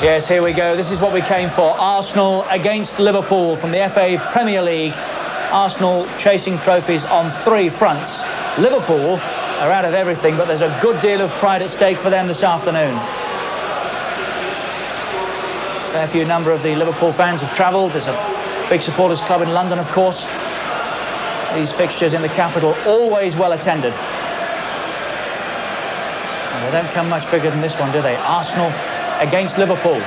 Yes, here we go. This is what we came for. Arsenal against Liverpool from the FA Premier League. Arsenal chasing trophies on 3 fronts. Liverpool are out of everything, but there's a good deal of pride at stake for them this afternoon. A fair few number of the Liverpool fans have travelled. There's a big supporters club in London, of course. These fixtures in the capital always well attended. And they don't come much bigger than this one, do they? Arsenal against Liverpool.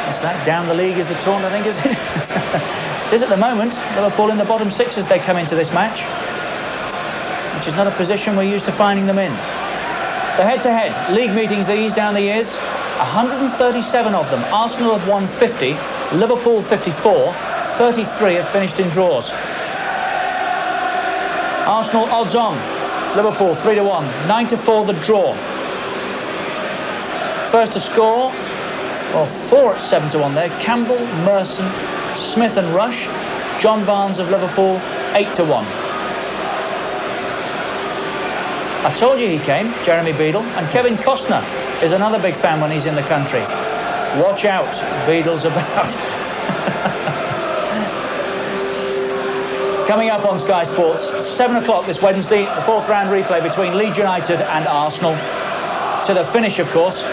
Is that down the league is the taunt, I think, is it? It is at the moment. Liverpool in the bottom 6 as they come into this match, which is not a position we're used to finding them in. The head-to-head league meetings these down the years, 137 of them. Arsenal have won 50, Liverpool 54, 33 have finished in draws. Arsenal odds on, Liverpool 3-1, 9-4 the draw. First to score, well, 4 at 7-1 there. Campbell, Merson, Smith and Rush. John Barnes of Liverpool, 8-1. I told you he came, Jeremy Beadle, and Kevin Costner is another big fan when he's in the country. Watch out, Beadle's about. Coming up on Sky Sports, 7 o'clock this Wednesday, the 4th round replay between Leeds United and Arsenal. To the finish, of course.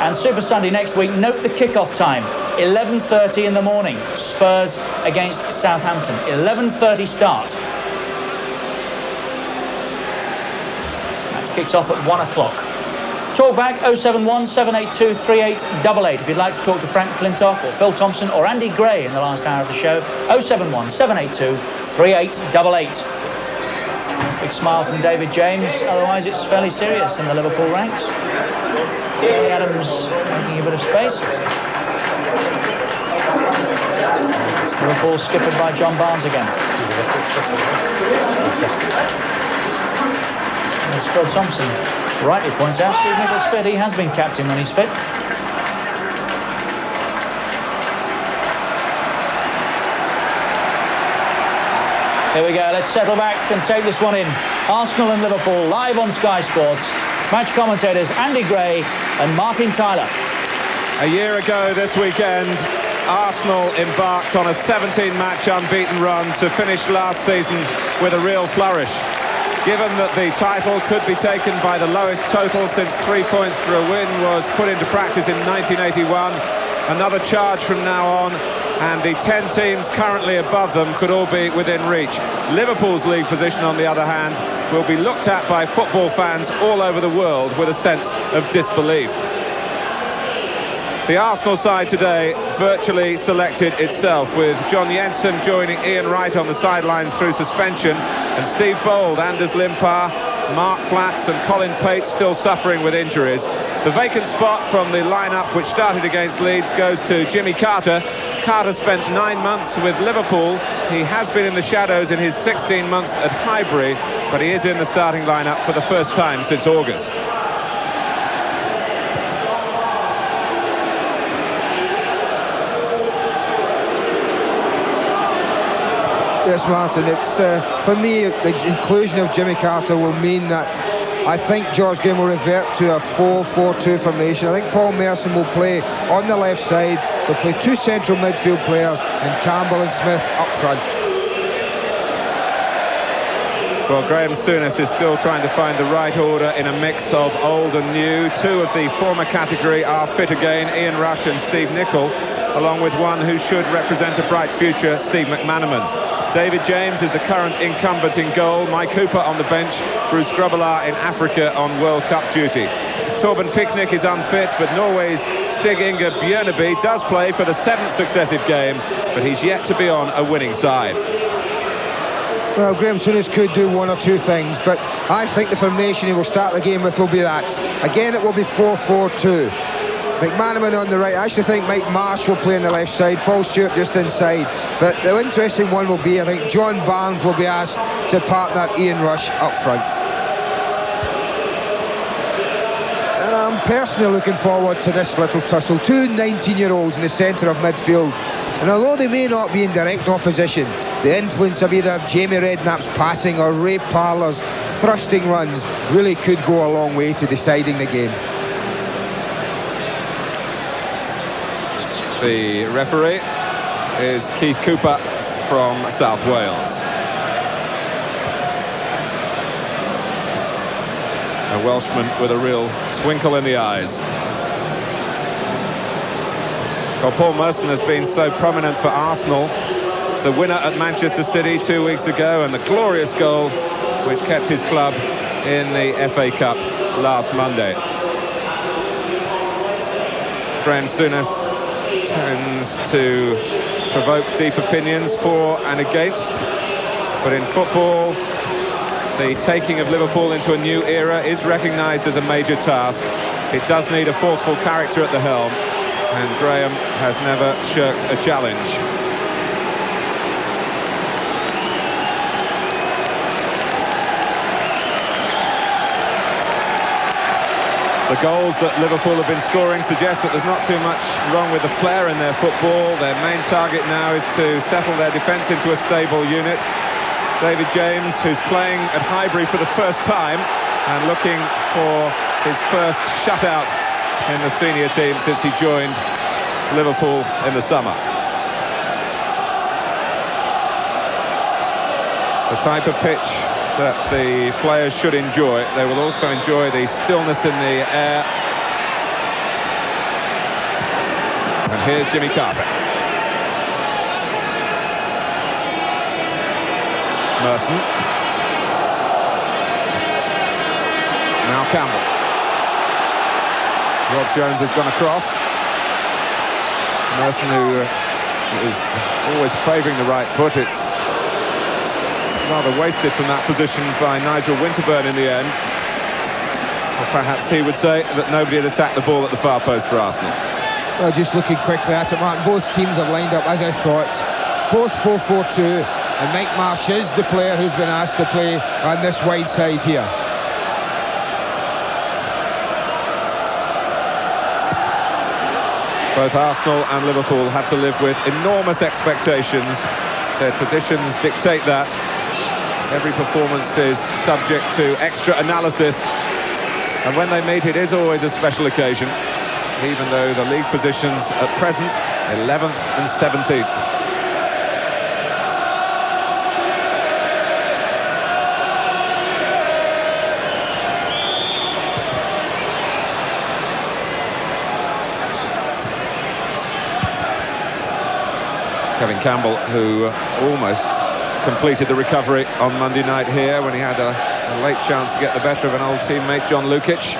And Super Sunday next week, note the kick-off time, 11:30 in the morning. Spurs against Southampton, 11:30 start. Match kicks off at 1 o'clock. Talk back 071 782 3888 if you'd like to talk to Frank Clintock or Phil Thompson or Andy Gray in the last hour of the show. 071 782 3888. Big smile from David James, otherwise it's fairly serious in the Liverpool ranks. Tony Adams making a bit of space. Liverpool skippered by John Barnes again. And as Phil Thompson rightly points out, Steve Niccol's fit. He has been captain when he's fit. Here we go, let's settle back and take this one in. Arsenal and Liverpool live on Sky Sports. Match commentators Andy Gray and Martin Tyler. A year ago this weekend, Arsenal embarked on a 17-match unbeaten run to finish last season with a real flourish. Given that the title could be taken by the lowest total since 3 points for a win was put into practice in 1981, another charge from now on, and the 10 teams currently above them could all be within reach. Liverpool's league position, on the other hand, will be looked at by football fans all over the world with a sense of disbelief. The Arsenal side today virtually selected itself, with John Jensen joining Ian Wright on the sidelines through suspension, and Steve Bold, Anders Limpar, Mark Flatts and Colin Pate still suffering with injuries. The vacant spot from the lineup which started against Leeds goes to Jimmy Carter. Carter spent 9 months with Liverpool. He has been in the shadows in his 16 months at Highbury, but he is in the starting lineup for the first time since August. Yes, Martin, it's for me, the inclusion of Jimmy Carter will mean that I think George Graham will revert to a 4-4-2 formation. I think Paul Merson will play on the left side. They'll play 2 central midfield players and Campbell and Smith up front. Well, Graham Souness is still trying to find the right order in a mix of old and new. 2 of the former category are fit again, Ian Rush and Steve Nicol, along with one who should represent a bright future, Steve McManaman. David James is the current incumbent in goal. Mike Hooper on the bench. Bruce Grobbelaar in Africa on World Cup duty. Torben Picnic is unfit, but Norway's Stig Inge Bjørnebye does play for the 7th successive game, but he's yet to be on a winning side. Well, Graham Souness could do 1 or 2 things, but I think the formation he will start the game with will be that. Again, it will be 4-4-2. McManaman on the right. I actually think Mike Marsh will play on the left side, Paul Stewart just inside. But the interesting one will be, I think, John Barnes will be asked to partner Ian Rush up front. And I'm personally looking forward to this little tussle. 2 19-year-olds in the centre of midfield. And although they may not be in direct opposition, the influence of either Jamie Redknapp's passing or Ray Parlour's thrusting runs really could go a long way to deciding the game. The referee is Keith Cooper from South Wales. A Welshman with a real twinkle in the eyes. Well, Paul Merson has been so prominent for Arsenal. The winner at Manchester City 2 weeks ago, and the glorious goal which kept his club in the FA Cup last Monday. Graham Souness tends to provoke deep opinions for and against, but in football the taking of Liverpool into a new era is recognised as a major task. It does need a forceful character at the helm, and Graham has never shirked a challenge. The goals that Liverpool have been scoring suggest that there's not too much wrong with the flair in their football. Their main target now is to settle their defence into a stable unit. David James, who's playing at Highbury for the first time and looking for his first shutout in the senior team since he joined Liverpool in the summer. The type of pitch that the players should enjoy. They will also enjoy the stillness in the air. And here's Jimmy Carpet. Merson. Now Campbell. Rob Jones has gone across. Merson, who is always favouring the right foot. It's rather wasted from that position by Nigel Winterburn in the end. Or perhaps he would say that nobody had attacked the ball at the far post for Arsenal. Well, just looking quickly at it, Martin, both teams have lined up as I thought. Both 4-4-2, and Marsh is the player who's been asked to play on this wide side here. Both Arsenal and Liverpool have to live with enormous expectations. Their traditions dictate that. Every performance is subject to extra analysis, and when they meet it is always a special occasion, even though the league positions at present 11th and 17th. Kevin Campbell, who almost completed the recovery on Monday night here when he had a late chance to get the better of an old teammate, John Lukic.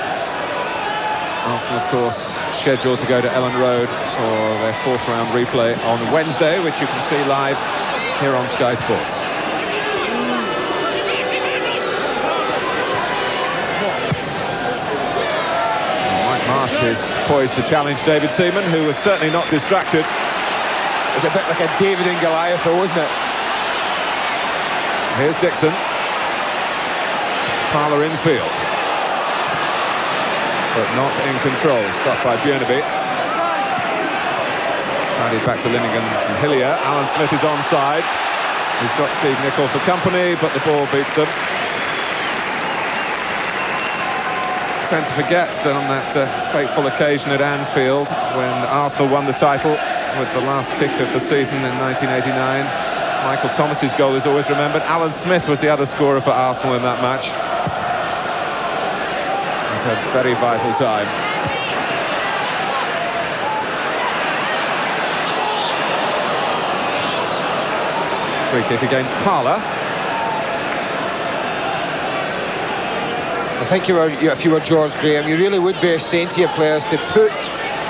Arsenal, of course, scheduled to go to Ellen Road for their fourth round replay on Wednesday, which you can see live here on Sky Sports. Mike Marsh is poised to challenge David Seaman, who was certainly not distracted. It's a bit like a David and Goliath, though, wasn't it? Here's Dixon. Parlour infield. But not in control. Stopped by Bjørnebye. Handed back to Linighan and Hillier. Alan Smith is onside. He's got Steve Nicol for company, but the ball beats them. I tend to forget that on that fateful occasion at Anfield, when Arsenal won the title with the last kick of the season in 1989, Michael Thomas's goal is always remembered. Alan Smith was the other scorer for Arsenal in that match. At a very vital time. Free kick against Parlour. I think if you were George Graham, you really would be saying to your players to put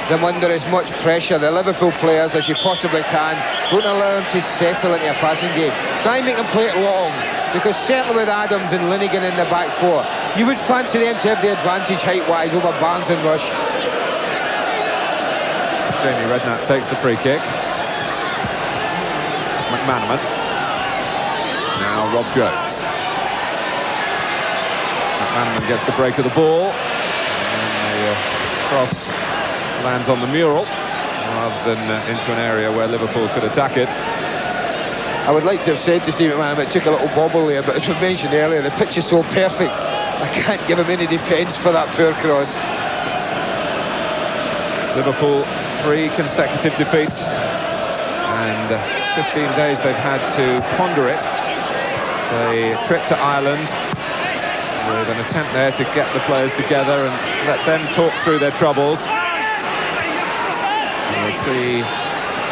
them under as much pressure, the Liverpool players, as you possibly can. Don't allow them to settle into a passing game. Try and make them play it long, because certainly with Adams and Linighan in the back four, you would fancy them to have the advantage height-wise over Barnes and Rush. Jamie Redknapp takes the free kick. McManaman. Now Rob Jones. McManaman gets the break of the ball, and the cross lands on the mural rather than into an area where Liverpool could attack it. I would like to have said to Steve McManaman, it took a little bobble there, but as we mentioned earlier, the pitch is so perfect, I can't give him any defence for that poor cross. Liverpool 3 consecutive defeats, and 15 days they've had to ponder it. The trip to Ireland, with an attempt there to get the players together and let them talk through their troubles. And we'll see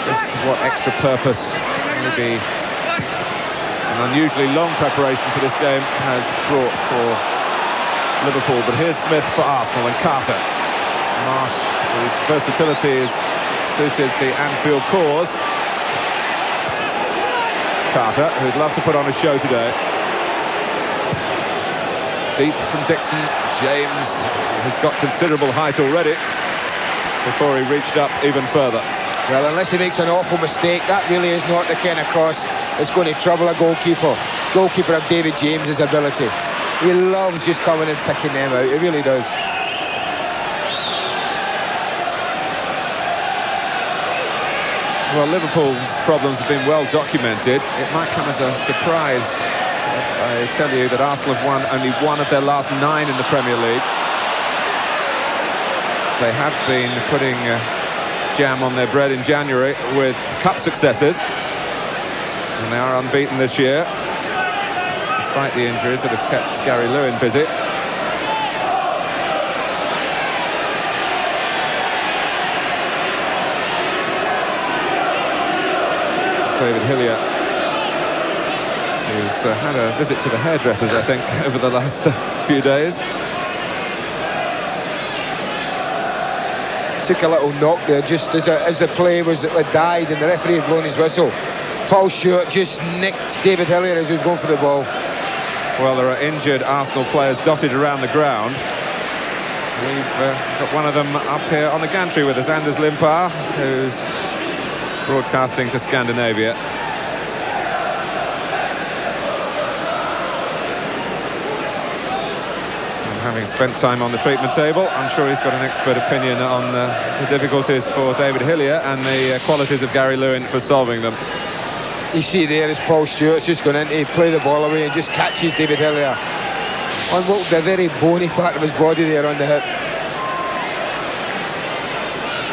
just what extra purpose maybe an unusually long preparation for this game has brought for Liverpool. But here's Smith for Arsenal, and Carter. Marsh, whose versatility has suited the Anfield cause. Carter, who'd love to put on a show today. Deep from Dixon. James has got considerable height already before he reached up even further. Well, unless he makes an awful mistake, that really is not the kind of cross that's going to trouble a goalkeeper. Goalkeeper of David James's ability. He loves just coming and picking them out. He really does. Well, Liverpool's problems have been well documented. It might come as a surprise. I tell you that Arsenal have won only 1 of their last 9 in the Premier League. They have been putting jam on their bread in January with cup successes, and they are unbeaten this year, despite the injuries that have kept Gary Lewin busy. David Hillier, who's had a visit to the hairdressers, I think, over the last few days. Took a little knock there just as the play had died and the referee had blown his whistle. Paul Stewart just nicked David Hillier as he was going for the ball. Well, there are injured Arsenal players dotted around the ground. We've got one of them up here on the gantry with us, Anders Limpar, who's broadcasting to Scandinavia. And having spent time on the treatment table, I'm sure he's got an expert opinion on the difficulties for David Hillier and the qualities of Gary Lewin for solving them. You see there is Paul Stewart's just going in to play the ball away and just catches David Hillier on what the very bony part of his body there on the hip.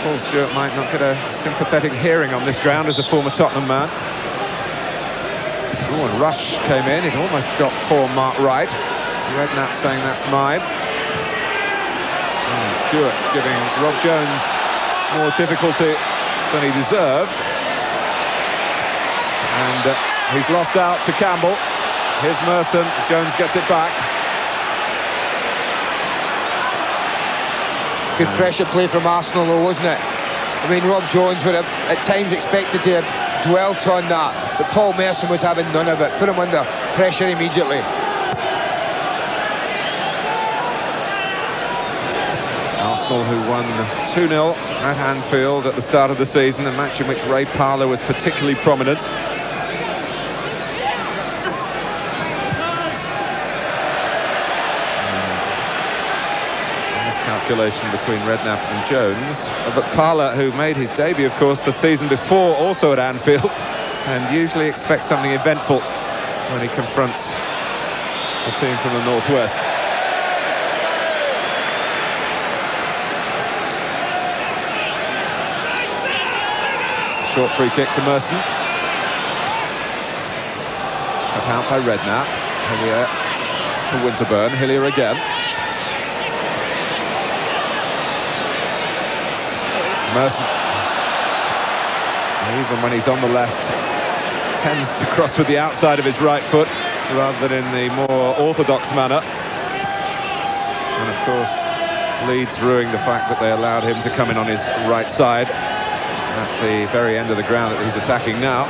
Paul Stewart might not get a sympathetic hearing on this ground as a former Tottenham man. Oh, and Rush came in. It almost dropped poor Mark Wright. Redknapp saying that's mine. And Stewart giving Rob Jones more difficulty than he deserved. And he's lost out to Campbell. Here's Merson. Jones gets it back. Good pressure play from Arsenal though, wasn't it? I mean, Rob Jones would have at times expected to have dwelt on that, but Paul Merson was having none of it. Put him under pressure immediately. Arsenal, who won 2-0 at Anfield at the start of the season, a match in which Ray Parlour was particularly prominent. Calculation between Redknapp and Jones, but Parlour, who made his debut of course the season before also at Anfield, and usually expects something eventful when he confronts the team from the northwest. Short free kick to Merson, cut out by Redknapp. Hillier to Winterburn. Hillier again. Merson, even when he's on the left, tends to cross with the outside of his right foot rather than in the more orthodox manner. And of course, Leeds ruining the fact that they allowed him to come in on his right side at the very end of the ground that he's attacking now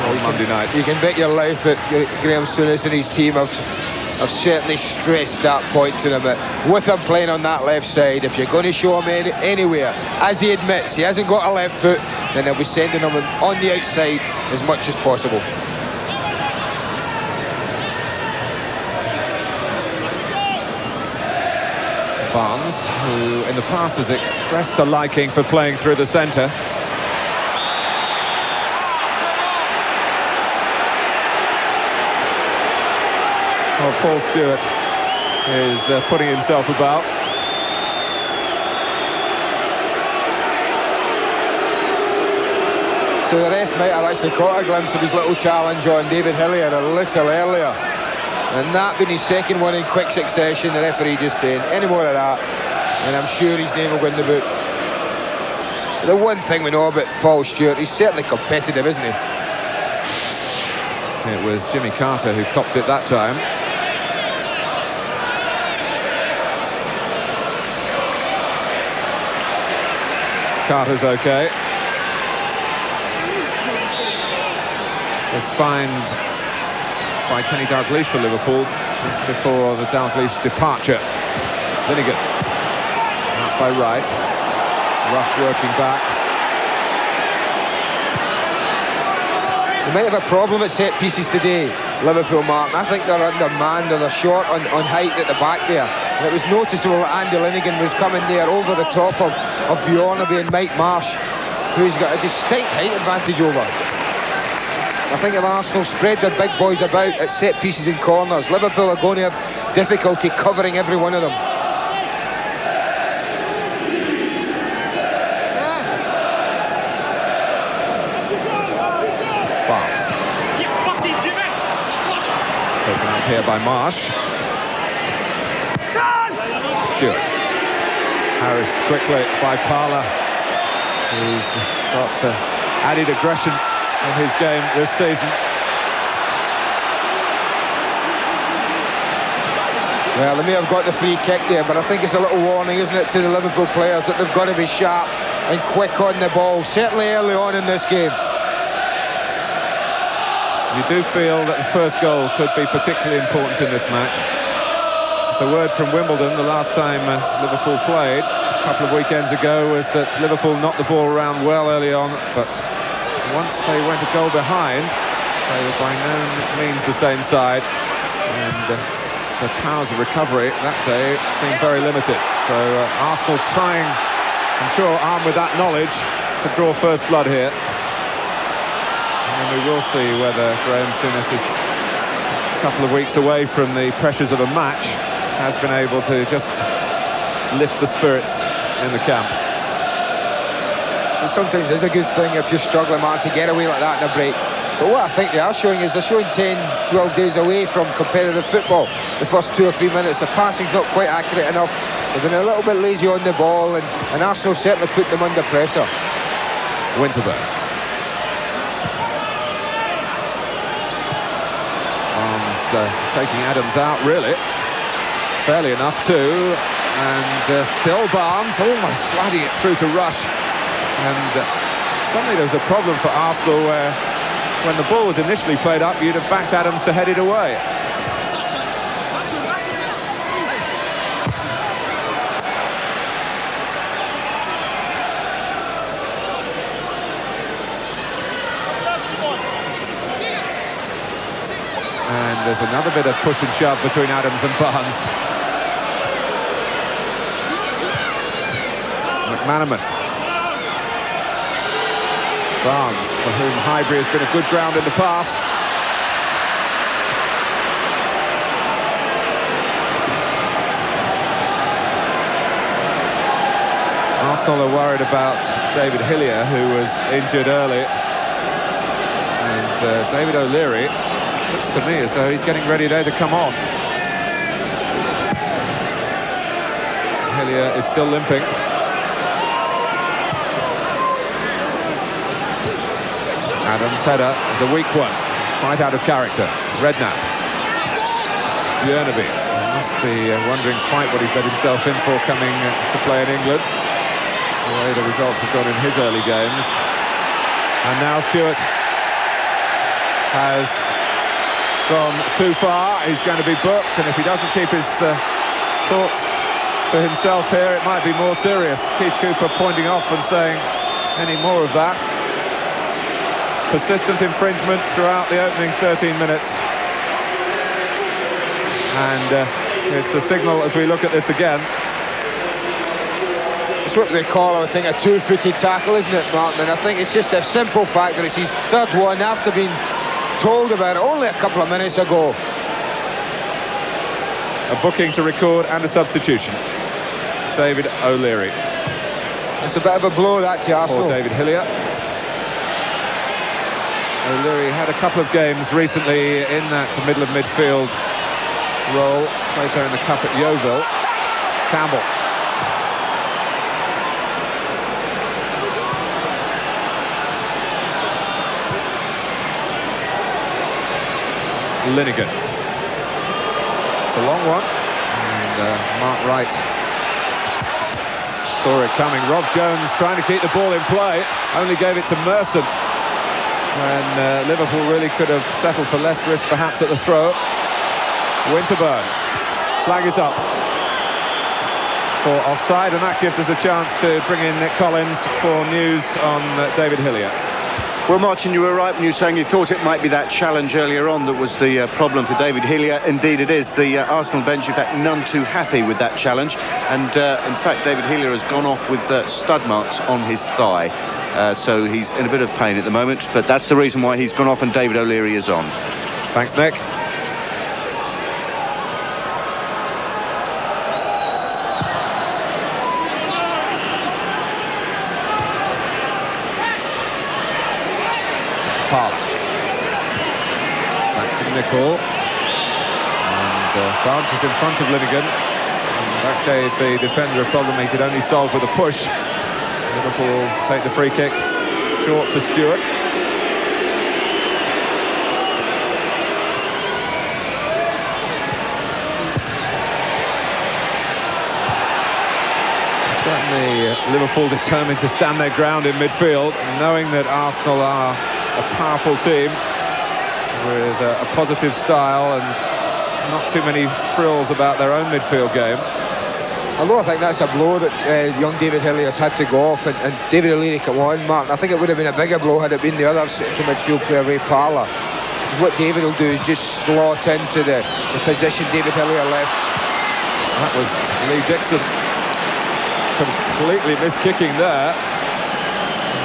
on Monday night. You can bet your life that Graham Souness and his team have certainly stressed that point to them. With him playing on that left side, if you're going to show him anywhere, as he admits, he hasn't got a left foot, then they'll be sending him on the outside as much as possible. Barnes, who in the past has expressed a liking for playing through the centre. Well, Paul Stewart is putting himself about. So the ref might have actually caught a glimpse of his little challenge on David Hillier a little earlier. And that being his second one in quick succession, the referee just saying, any more of that, and I'm sure his name will go in the book. The one thing we know about Paul Stewart, he's certainly competitive, isn't he? It was Jimmy Carter who copped it that time. Carter's okay. Was signed by Kenny Dalglish for Liverpool just before the Dalglish departure. Linighan out by Wright. Rush working back. They might have a problem at set pieces today, Liverpool, Martin. I think they're undermanned, or they're short on height at the back there. And it was noticeable that Andy Linighan was coming there over the top of Bjørnebye and Mike Marsh, who he's got a distinct height advantage over. I think if Arsenal spread their big boys about at set pieces and corners, Liverpool are going to have difficulty covering every one of them. Barnes. Taken out here by Marsh. Stewart. Harris quickly by Parlour, who's got added aggression in his game this season. Well, they may have got the free kick there, but I think it's a little warning, isn't it, to the Liverpool players that they've got to be sharp and quick on the ball, certainly early on in this game. You do feel that the first goal could be particularly important in this match. The word from Wimbledon the last time Liverpool played a couple of weekends ago was that Liverpool knocked the ball around well early on, but once they went a goal behind, they were by no means the same side, and the powers of recovery that day seemed very limited. So Arsenal trying, I'm sure, armed with that knowledge, to draw first blood here. And we will see whether Graham Souness is a couple of weeks away from the pressures of a match, has been able to just lift the spirits in the camp. And sometimes it's a good thing if you're struggling, man, to get away like that in a break. But what I think they are showing is they're showing 10, 12 days away from competitive football. The first 2 or 3 minutes, the passing's not quite accurate enough. They've been a little bit lazy on the ball, and Arsenal certainly put them under pressure. Winterburn. Taking Adams out, really. Fairly enough, too. And still Barnes, almost sliding it through to Rush. And suddenly there was a problem for Arsenal where, when the ball was initially played up, you'd have backed Adams to head it away. And there's another bit of push and shove between Adams and Barnes. McManaman. Barnes, for whom Highbury has been a good ground in the past. Arsenal are worried about David Hillier, who was injured early. And David O'Leary looks to me as though he's getting ready there to come on. Hillier is still limping. Adams' header is a weak one, quite out of character. Redknapp. Bjørnebye must be wondering quite what he's let himself in for coming to play in England, the way the results have gone in his early games. And now Stewart has gone too far. He's going to be booked, and if he doesn't keep his thoughts for himself here, it might be more serious. Keith Cooper pointing off and saying, any more of that? Persistent infringement throughout the opening 13 minutes. And it's the signal as we look at this again. It's what they call, I think, a two-footed tackle, isn't it, Martin? And I think it's just a simple fact that it's his third one after being told about it only a couple of minutes ago. A booking to record and a substitution. David O'Leary. It's a bit of a blow, that, to Arsenal. Or David Hillier. O'Leary had a couple of games recently in that middle of midfield role. Played there in the cup at Yeovil. Campbell. Linighan. It's a long one. And Mark Wright saw it coming. Rob Jones trying to keep the ball in play. Only gave it to Merson when Liverpool really could have settled for less risk perhaps at the throw. Winterburn. Flag is up for offside, and that gives us a chance to bring in Nick Collins for news on David Hillier. Well, Martin, you were right when you were saying you thought it might be that challenge earlier on that was the problem for David Hillier. Indeed it is. The Arsenal bench, in fact, none too happy with that challenge. And in fact, David Hillier has gone off with stud marks on his thigh. So he's in a bit of pain at the moment. But that's the reason why he's gone off and David O'Leary is on. Thanks, Nick. Parlour. Back to Nicol. And France is in front of Linighan. And that gave the defender a problem he could only solve with a push. Liverpool take the free kick. Short to Stewart. Certainly Liverpool determined to stand their ground in midfield, knowing that Arsenal are a powerful team with a positive style and not too many frills about their own midfield game. Although I think that's a blow that young David Hillier's had to go off, and David O'Leary come on, Martin. I think it would have been a bigger blow had it been the other central midfield player, Ray Parlour. Because what David will do is just slot into the position David Hillier left. That was Lee Dixon completely miskicking there.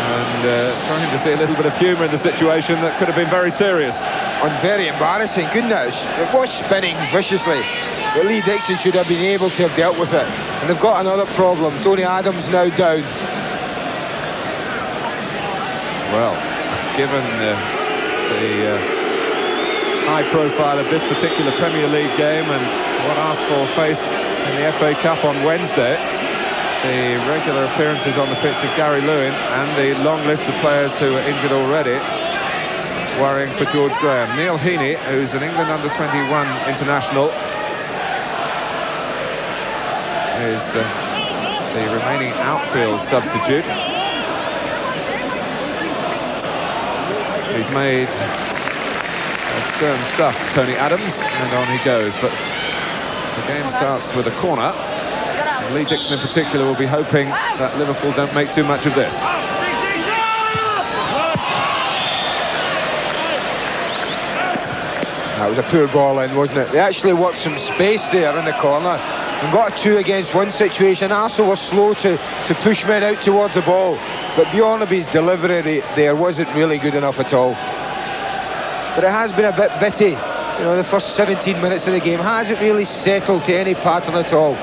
And trying to see a little bit of humour in the situation that could have been very serious. And very embarrassing, goodness. It was spinning viciously. But Lee Dixon should have been able to have dealt with it. And they've got another problem. Tony Adams now down. Well, given the high profile of this particular Premier League game and what Arsenal face in the FA Cup on Wednesday, the regular appearances on the pitch of Gary Lewin and the long list of players who are injured already, worrying for George Graham. Neil Heaney, who's an England under-21 international, is the remaining outfield substitute. He's made stern stuff, Tony Adams, and on he goes. But the game starts with a corner. Lee Dixon in particular will be hoping that Liverpool don't make too much of this. That was a poor ball in, wasn't it? They actually worked some space there in the corner and got a 2-against-1 situation. Arsenal was slow to push men out towards the ball, but Bjørnebye's delivery there wasn't really good enough at all. But it has been a bit bitty. You know, the first 17 minutes of the game hasn't really settled to any pattern at all.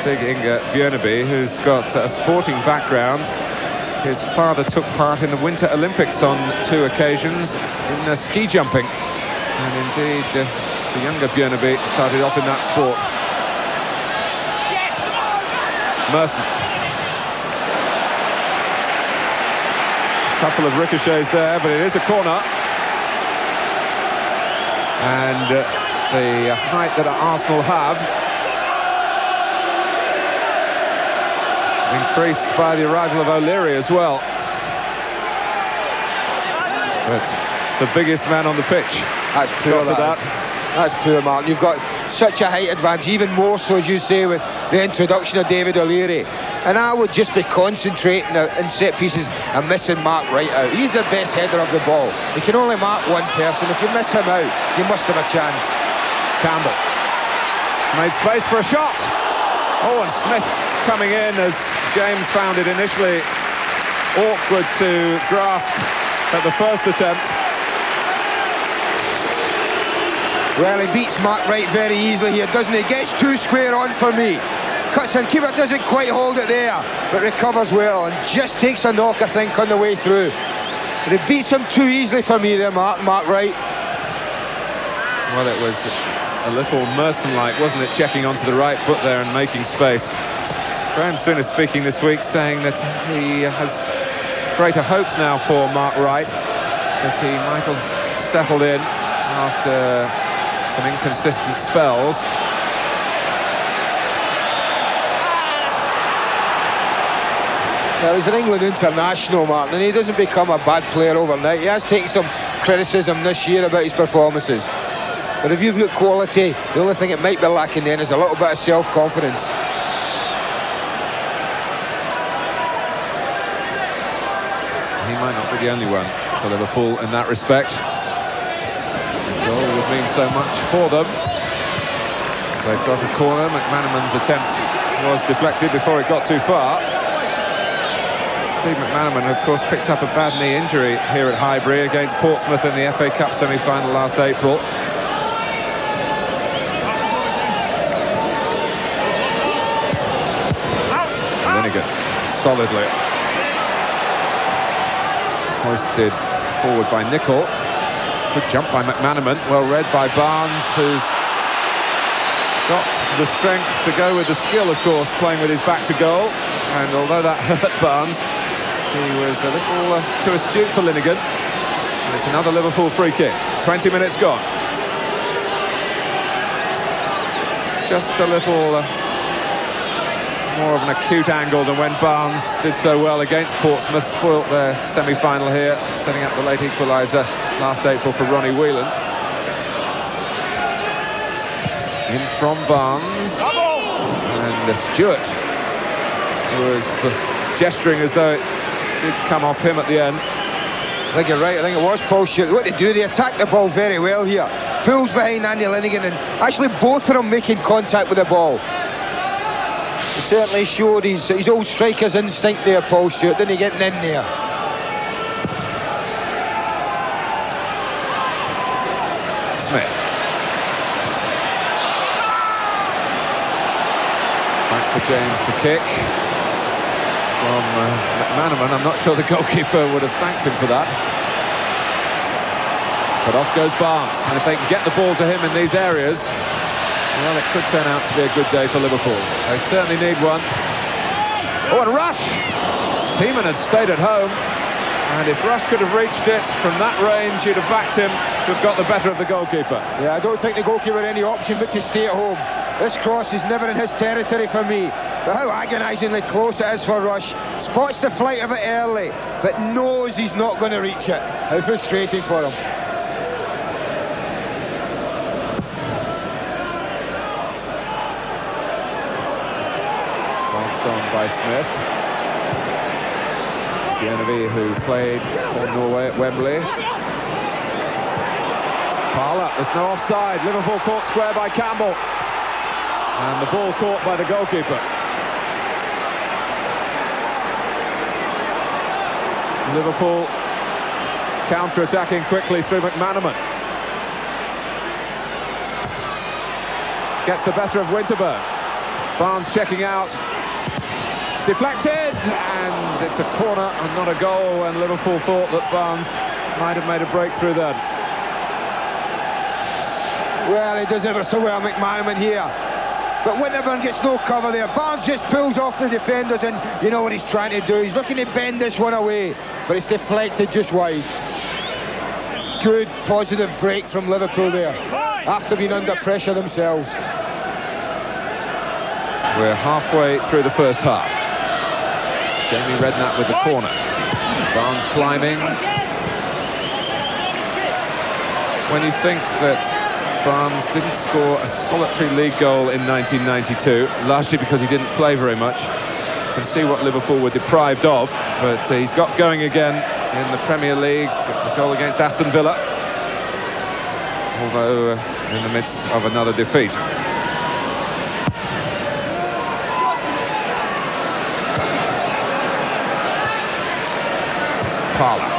Stig Inge Bjørnebye, who's got a sporting background. His father took part in the Winter Olympics on 2 occasions in ski jumping. And indeed, the younger Bjørnebye started off in that sport. Merson. A couple of ricochets there, but it is a corner. And the height that Arsenal have increased by the arrival of O'Leary as well. But the biggest man on the pitch. That's poor, that's poor, Martin. You've got such a height advantage, even more so, as you say, with the introduction of David O'Leary. And I would just be concentrating in set pieces and missing Mark Wright out. He's the best header of the ball. You can only mark one person. If you miss him out, you must have a chance. Campbell made space for a shot. Oh, and Smith coming in as James found it initially awkward to grasp at the first attempt. Well, he beats Mark Wright very easily here, doesn't he? Gets 2 square on for me. Cuts in, keeper doesn't quite hold it there, but recovers well and just takes a knock, I think, on the way through. But he beats him too easily for me there, Mark Wright. Well, it was a little Merson-like, wasn't it, checking onto the right foot there and making space. Souness speaking this week, saying that he has greater hopes now for Mark Wright, that he might have settled in after some inconsistent spells. Well, he's an England international, Martin, and he doesn't become a bad player overnight. He has taken some criticism this year about his performances. But if you've got quality, the only thing it might be lacking then is a little bit of self-confidence. He might not be the only one for Liverpool in that respect. The goal would mean so much for them. They've got a corner. McManaman's attempt was deflected before it got too far. McManaman, of course, picked up a bad knee injury here at Highbury against Portsmouth in the FA Cup semi-final last April. Linighan, solidly hoisted forward by Nicol. Good jump by McManaman, well read by Barnes, who's got the strength to go with the skill, of course, playing with his back to goal. And although that hurt Barnes, he was a little too astute for Linighan. And it's another Liverpool free kick. 20 minutes gone. Just a little more of an acute angle than when Barnes did so well against Portsmouth. Spoilt their semi-final here, setting up the late equaliser last April for Ronnie Whelan. In from Barnes. And Stewart was gesturing as though it did come off him at the end. I think you're right. I think it was Paul Stewart. What they do, they attack the ball very well here. Pulls behind Andy Linighan, and actually both of them making contact with the ball. He certainly showed his old striker's instinct there, Paul Stewart, didn't he, getting in there? Smith. Back for James to kick. From McManaman. I'm not sure the goalkeeper would have thanked him for that. But off goes Barnes, and if they can get the ball to him in these areas, well, it could turn out to be a good day for Liverpool. They certainly need one. Oh, and Rush! Seaman had stayed at home, and if Rush could have reached it from that range, he'd have backed him to have got the better of the goalkeeper. Yeah, I don't think the goalkeeper had any option but to stay at home. This cross is never in his territory for me. But how agonisingly close it is for Rush. Spots the flight of it early, but knows he's not going to reach it. How frustrating for him. Bounced on by Smith. Bjørnebye, who played for Norway at Wembley. Parlour, there's no offside. Liverpool caught square by Campbell. And the ball caught by the goalkeeper. Liverpool counter-attacking quickly through McManaman. Gets the better of Winterburn. Barnes checking out. Deflected, and it's a corner and not a goal, and Liverpool thought that Barnes might have made a breakthrough then. Well, he does ever so well, McManaman here. But Winterburn gets no cover there. Barnes just pulls off the defenders, and you know what he's trying to do. He's looking to bend this one away, but it's deflected just wide. Good, positive break from Liverpool there, after being under pressure themselves. We're halfway through the first half. Jamie Redknapp with the corner. Barnes climbing. When you think that Barnes didn't score a solitary league goal in 1992, largely because he didn't play very much, you can see what Liverpool were deprived of, but he's got going again in the Premier League, the goal against Aston Villa, although in the midst of another defeat. Parlour.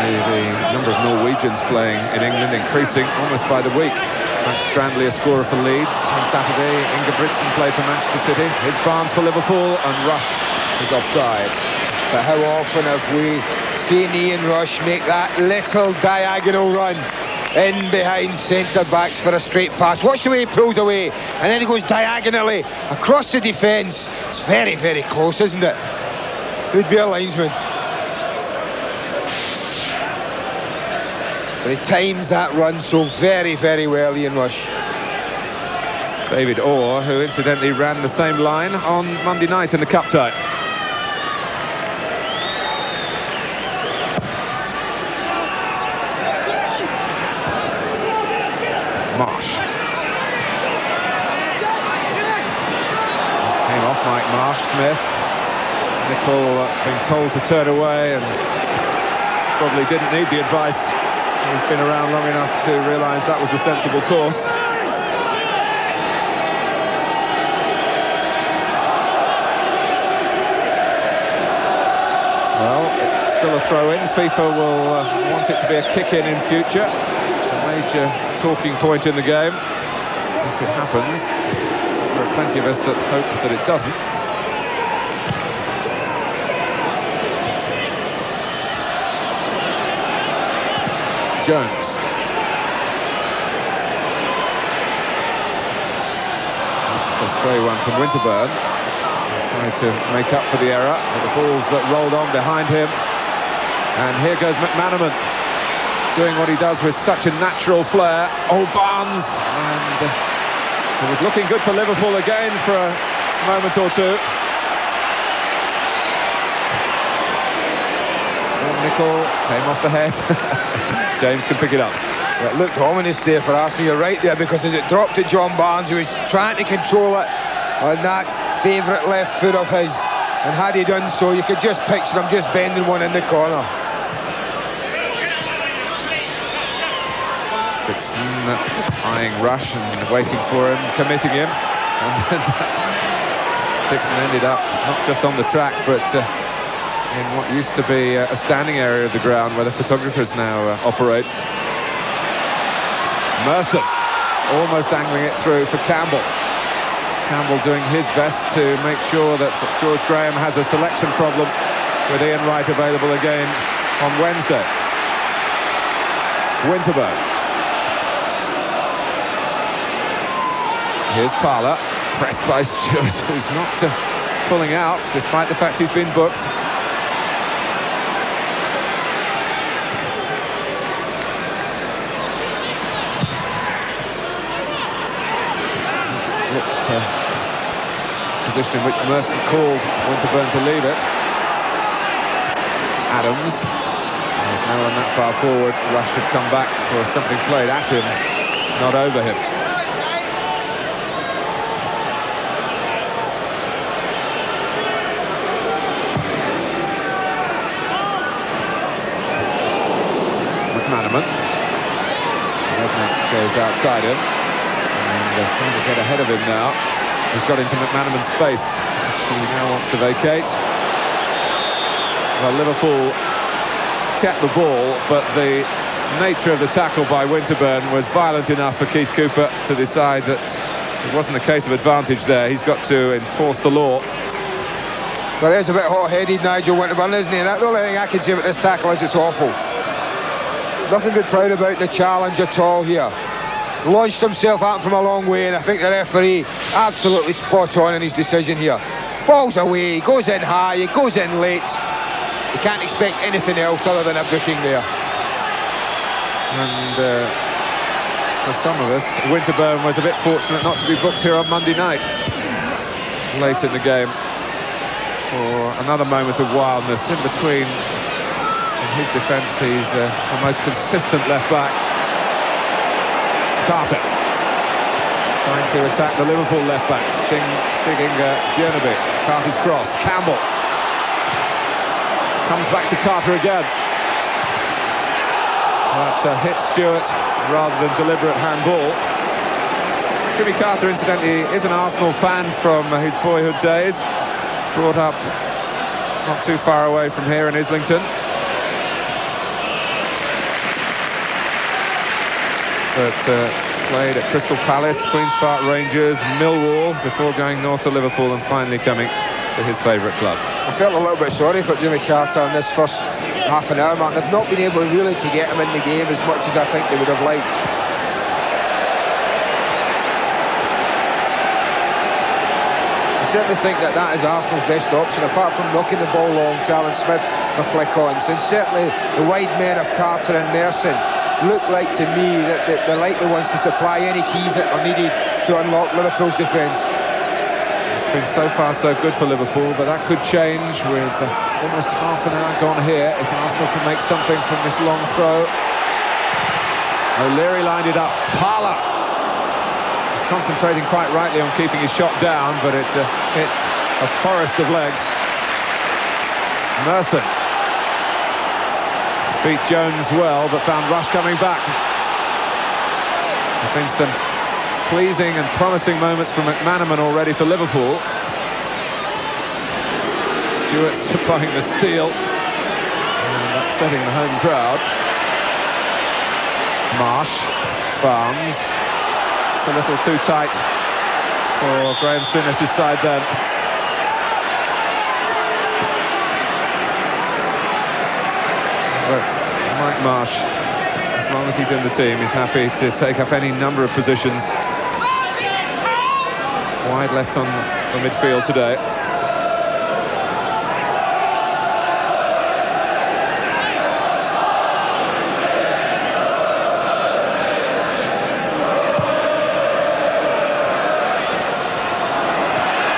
Certainly the number of Norwegians playing in England increasing almost by the week. Max Strandley, a scorer for Leeds on Saturday. Ingebrigtsen played for Manchester City. Here's Barnes for Liverpool, and Rush is offside. But how often have we seen Ian Rush make that little diagonal run in behind centre-backs for a straight pass? Watch the way he pulls away, and then he goes diagonally across the defence. It's very, very close, isn't it? Who'd be a linesman? But he times that run so very, very well, Ian Rush. David Orr, who incidentally ran the same line on Monday night in the cup tie. Marsh. Came off Mike Marsh. Smith. Nicol being told to turn away, and probably didn't need the advice. He's been around long enough to realise that was the sensible course. Well, it's still a throw-in. FIFA will want it to be a kick-in in future. A major talking point in the game. If it happens, there are plenty of us that hope that it doesn't. Jones. That's a stray one from Winterburn. Tried to make up for the error, but the ball's rolled on behind him. And here goes McManaman, doing what he does with such a natural flair. Oh, Barnes! And it was looking good for Liverpool again for a moment or two. Nicol came off the head. James can pick it up. It looked ominous there for Arsenal. You're right there, because as it dropped to John Barnes, who was trying to control it on that favourite left foot of his, and had he done so, you could just picture him just bending one in the corner. Dixon eyeing Rush and waiting for him, committing him, and then Dixon ended up not just on the track, but in what used to be a standing area of the ground where the photographers now operate. Merson almost angling it through for Campbell. Campbell doing his best to make sure that George Graham has a selection problem, with Ian Wright available again on Wednesday. Winterburn. Here's Parlour, pressed by Stewart, who's not pulling out despite the fact he's been booked. Position in which Merson called Winterburn to leave it. Adams has now run that far forward. Rush should come back for something played at him, not over him. McManaman. Redknapp goes outside him, and they're trying to get ahead of him now. He's got into McManaman's space, which he now wants to vacate. Well, Liverpool kept the ball, but the nature of the tackle by Winterburn was violent enough for Keith Cooper to decide that it wasn't a case of advantage there. He's got to enforce the law. Well, he's a bit hot-headed, Nigel Winterburn, isn't he? And the only thing I can say about this tackle is it's awful. Nothing to be proud about the challenge at all here. Launched himself out from a long way, and I think the referee absolutely spot on in his decision here. Falls away, goes in high, he goes in late. You can't expect anything else other than a booking there. And for some of us, Winterburn was a bit fortunate not to be booked here on Monday night, late in the game, for another moment of wildness in between. In his defence, he's the most consistent left back. Carter trying to attack the Liverpool left back, stinging Bjørnebye. Carter's cross, Campbell comes back to Carter again. That hits Stewart rather than deliberate handball. Jimmy Carter, incidentally, is an Arsenal fan from his boyhood days, brought up not too far away from here in Islington. but played at Crystal Palace, Queen's Park Rangers, Millwall, before going north to Liverpool and finally coming to his favourite club. I felt a little bit sorry for Jimmy Carter in this first half an hour, man. They've not been able really to get him in the game as much as I think they would have liked. I certainly think that is Arsenal's best option, apart from knocking the ball long to Alan Smith for flick-ons. And certainly the wide men of Carter and Merson look like to me that they're likely ones to supply any keys that are needed to unlock Liverpool's defence. It's been so far so good for Liverpool, but that could change with almost half an hour gone here if Arsenal can make something from this long throw. O'Leary lined it up. Parlour is concentrating quite rightly on keeping his shot down, but it hit a forest of legs. Merson beat Jones well, but found Rush coming back. There's been some pleasing and promising moments from McManaman already for Liverpool. Stewart supplying the steal and upsetting the home crowd. Marsh, Barnes, a little too tight for Graham Souness' side then. But Mike Marsh, as long as he's in the team, he's happy to take up any number of positions. Wide left on the midfield today.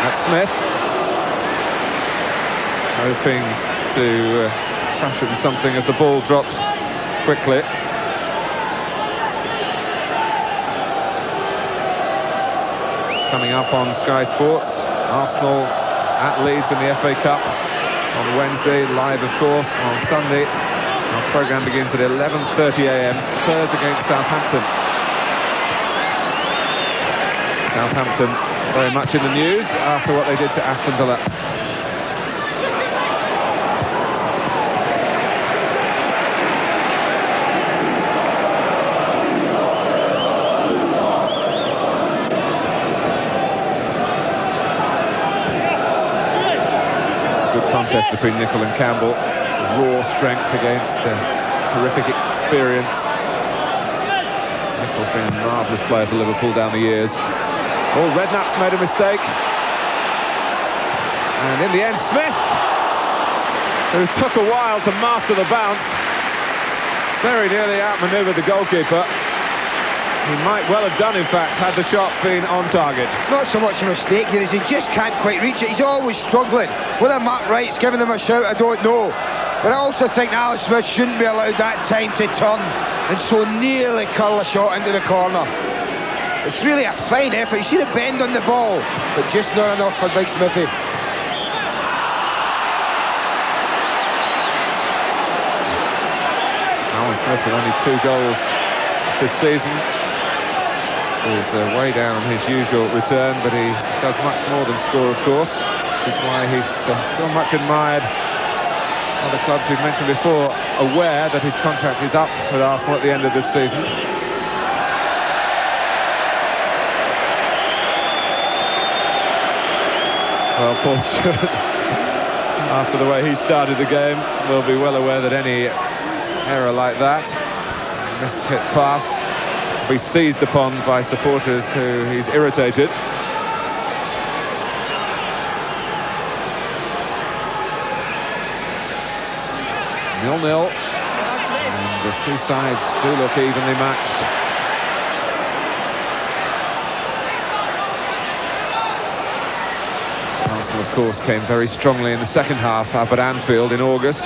That's Smith, hoping to fashion something as the ball dropped quickly. Coming up on Sky Sports, Arsenal at Leeds in the FA Cup on Wednesday, live of course on Sunday. Our programme begins at 11:30 AM, Spurs against Southampton. Southampton very much in the news after what they did to Aston Villa. Contest between Nicol and Campbell, raw strength against terrific experience. Nicol's been a marvellous player for Liverpool down the years. Oh, Redknapp's made a mistake, and in the end Smith, who took a while to master the bounce, very nearly outmanoeuvred the goalkeeper. He might well have done, in fact, had the shot been on target. Not so much a mistake here as he just can't quite reach it. He's always struggling. Whether Mark Wright's giving him a shout, I don't know. But I also think Alan Smith shouldn't be allowed that time to turn and so nearly curl a shot into the corner. It's really a fine effort. You see the bend on the ball, but just not enough for Big Smithy. Alan Smith with only 2 goals this season. Is way down on his usual return, but he does much more than score, of course, which is why he's still much admired. Other clubs we've mentioned before aware that his contract is up with Arsenal at the end of this season. Well, Paul Stewart, after the way he started the game, will be well aware that any error like that, miss-hit pass, be seized upon by supporters who he's irritated. Nil-nil, and the two sides do look evenly matched. Arsenal, of course, came very strongly in the second half up at Anfield in August.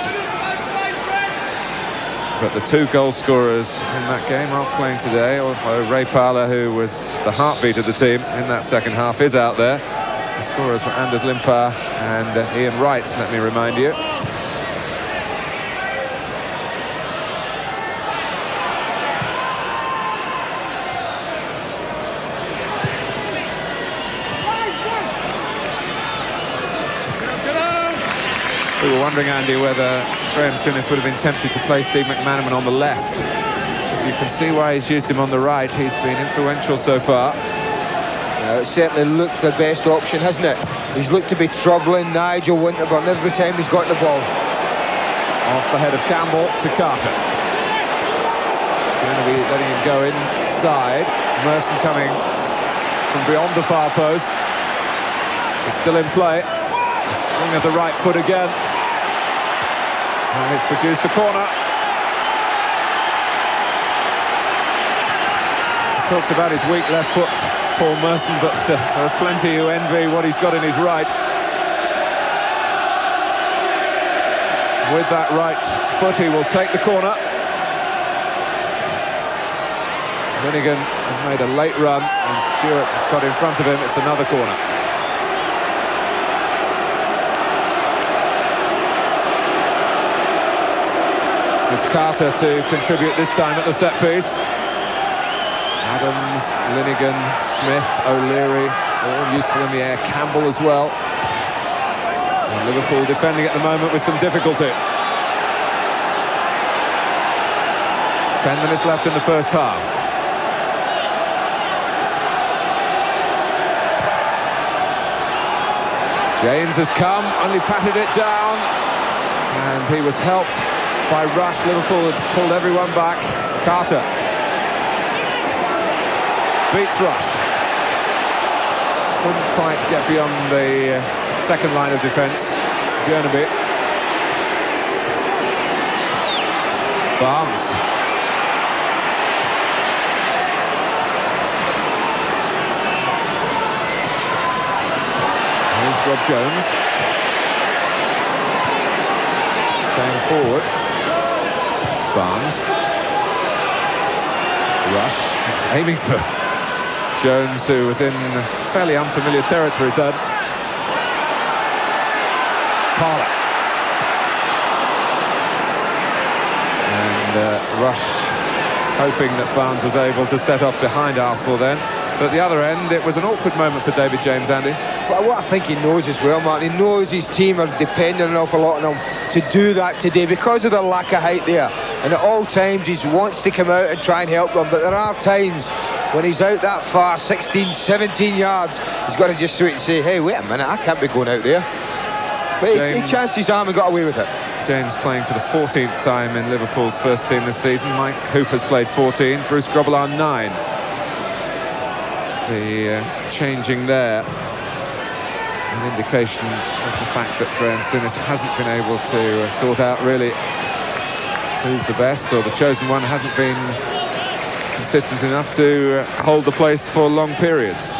But the 2 goal scorers in that game aren't playing today, although Ray Parlour, who was the heartbeat of the team in that second half, is out there. The scorers were Anders Limpar and Ian Wright, let me remind you. We were wondering, Andy, whether Graham Souness would have been tempted to play Steve McManaman on the left You can see why he's used him on the right. He's been influential so far. It certainly looked the best option, hasn't it? He's looked to be troubling Nigel Winterburn every time he's got the ball. Off the head of Campbell to Carter. Going to be letting him go inside. Merson coming from beyond the far post. It's still in play. A swing of the right foot again. And it's produced a corner. He talks about his weak left foot, Paul Merson, but there are plenty who envy what he's got in his right. With that right foot, he will take the corner. Linighan has made a late run, and Stewart got in front of him. It's another corner. It's Carter to contribute this time at the set piece. Adams, Linighan, Smith, O'Leary, all useful in the air. Campbell as well. And Liverpool defending at the moment with some difficulty. 10 minutes left in the first half. James has come, only patted it down, and he was helped by Rush. Liverpool had pulled everyone back. Carter beats Rush. Couldn't quite get beyond the second line of defence. Bjørnebye. Barnes. Here's Rob Jones. Staying forward. Barnes. Rush. He's aiming for Jones, who was in fairly unfamiliar territory then. Parlour. And Rush hoping that Barnes was able to set off behind Arsenal then. But at the other end, it was an awkward moment for David James, Andy. Well, what I think he knows as well, Martin, he knows his team are depending an awful lot on him to do that today because of the lack of height there. And at all times, he wants to come out and try and help them. But there are times when he's out that far, 16, 17 yards, he's got to just sort and say, hey, wait a minute, I can't be going out there. But he chanced his arm and got away with it. James playing for the 14th time in Liverpool's first team this season. Mike Hooper's played 14, Bruce Grobbelaar 9. The changing there, an indication of the fact that Souness hasn't been able to sort out really who's the best, or the chosen one hasn't been consistent enough to hold the place for long periods.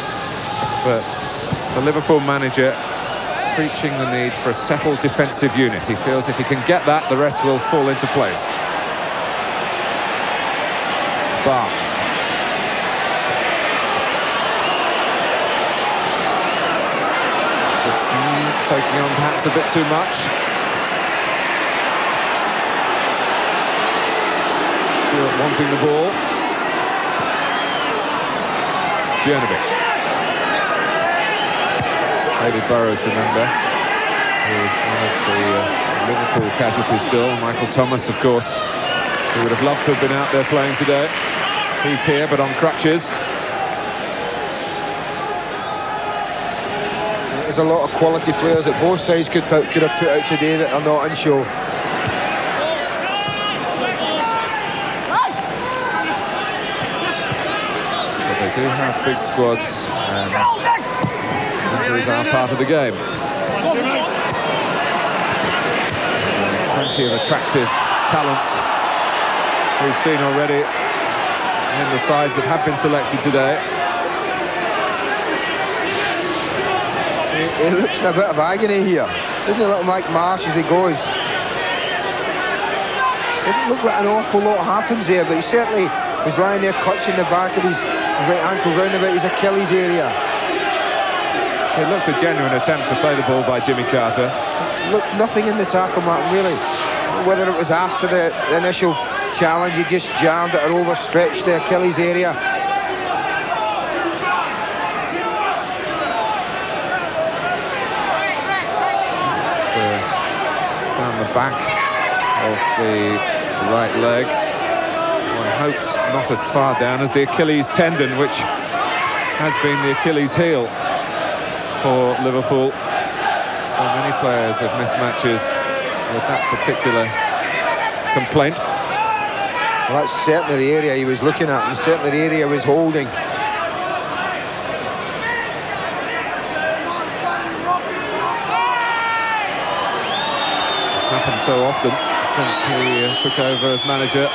But the Liverpool manager preaching the need for a settled defensive unit. He feels if he can get that, the rest will fall into place. Barnes. Dixon taking on perhaps a bit too much. Stewart wanting the ball. Bjørnebye. David Burrows, remember, is one of the Liverpool casualties still. Michael Thomas, of course, who would have loved to have been out there playing today. He's here, but on crutches. There's a lot of quality players that both sides could have put out today that are not on show. But they do have big squads, and injuries are part of the game. Plenty of attractive talents we've seen already in the sides that have been selected today. He looks in a bit of agony here. Doesn't he, little Mike Marsh, as he goes? Doesn't look like an awful lot happens there, but he certainly was lying there clutching the back of his right ankle round about his Achilles area. It looked a genuine attempt to play the ball by Jimmy Carter. Look, nothing in the tackle, Martin, really. Whether it was after the initial challenge, he just jammed it or overstretched the Achilles area. It's down the back of the right leg. One hopes not as far down as the Achilles tendon, which has been the Achilles heel for Liverpool. So many players have missed matches with that particular complaint. Well, that's certainly the area he was looking at, and certainly the area he was holding. It's happened so often since he took over as manager.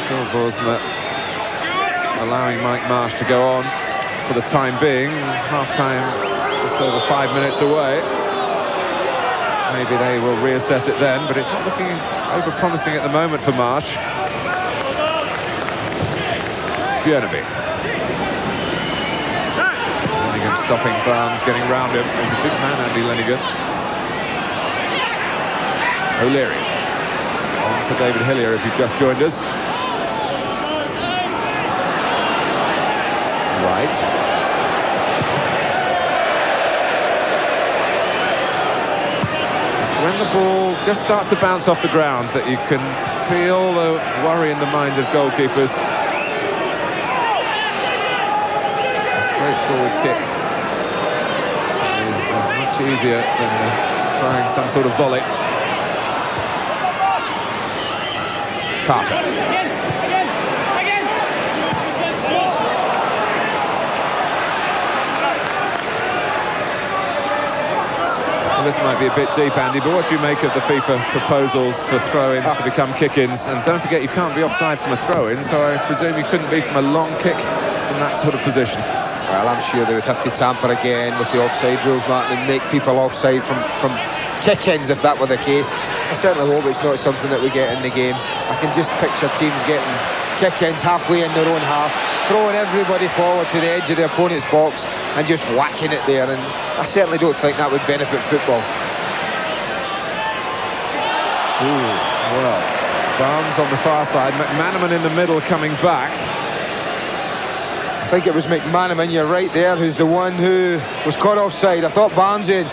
Phil Borsma allowing Mike Marsh to go on for the time being. Half-time just over 5 minutes away. Maybe they will reassess it then, but it's not looking over-promising at the moment for Marsh. Bjørnebye. Linighan stopping Barnes, getting round him. He's a big man, Andy Linighan. O'Leary. On for David Hillier if you've just joined us. Wright. When the ball just starts to bounce off the ground that you can feel the worry in the mind of goalkeepers. A straightforward kick is much easier than trying some sort of volley. Carter. Well, this might be a bit deep, Andy, but what do you make of the FIFA proposals for throw-ins to become kick-ins? And don't forget, you can't be offside from a throw-in, so I presume you couldn't be from a long kick from that sort of position. Well, I'm sure they would have to tamper again with the offside rules, Martin, and make people offside from kick-ins if that were the case. I certainly hope it's not something that we get in the game. I can just picture teams getting kick-ins halfway in their own half, throwing everybody forward to the edge of the opponent's box and just whacking it there, and I certainly don't think that would benefit football. Ooh, well, Barnes on the far side, McManaman in the middle coming back. I think it was McManaman, you're right there, who's the one who was caught offside. I thought Barnes in.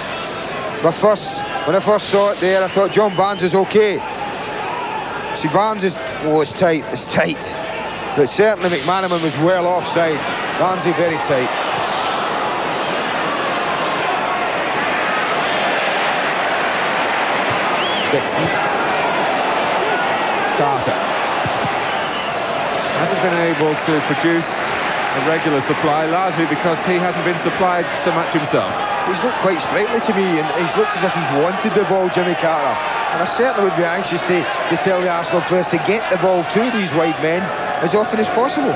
When I first saw it there, I thought John Barnes is okay. See, Barnes is, oh, it's tight. But certainly McManaman was well offside. Barnesy very tight. Dixon. Carter. Hasn't been able to produce a regular supply, largely because he hasn't been supplied so much himself. He's looked quite sprightly to me, and he's looked as if he's wanted the ball, Jimmy Carter. And I certainly would be anxious to tell the Arsenal players to get the ball to these wide men as often as possible.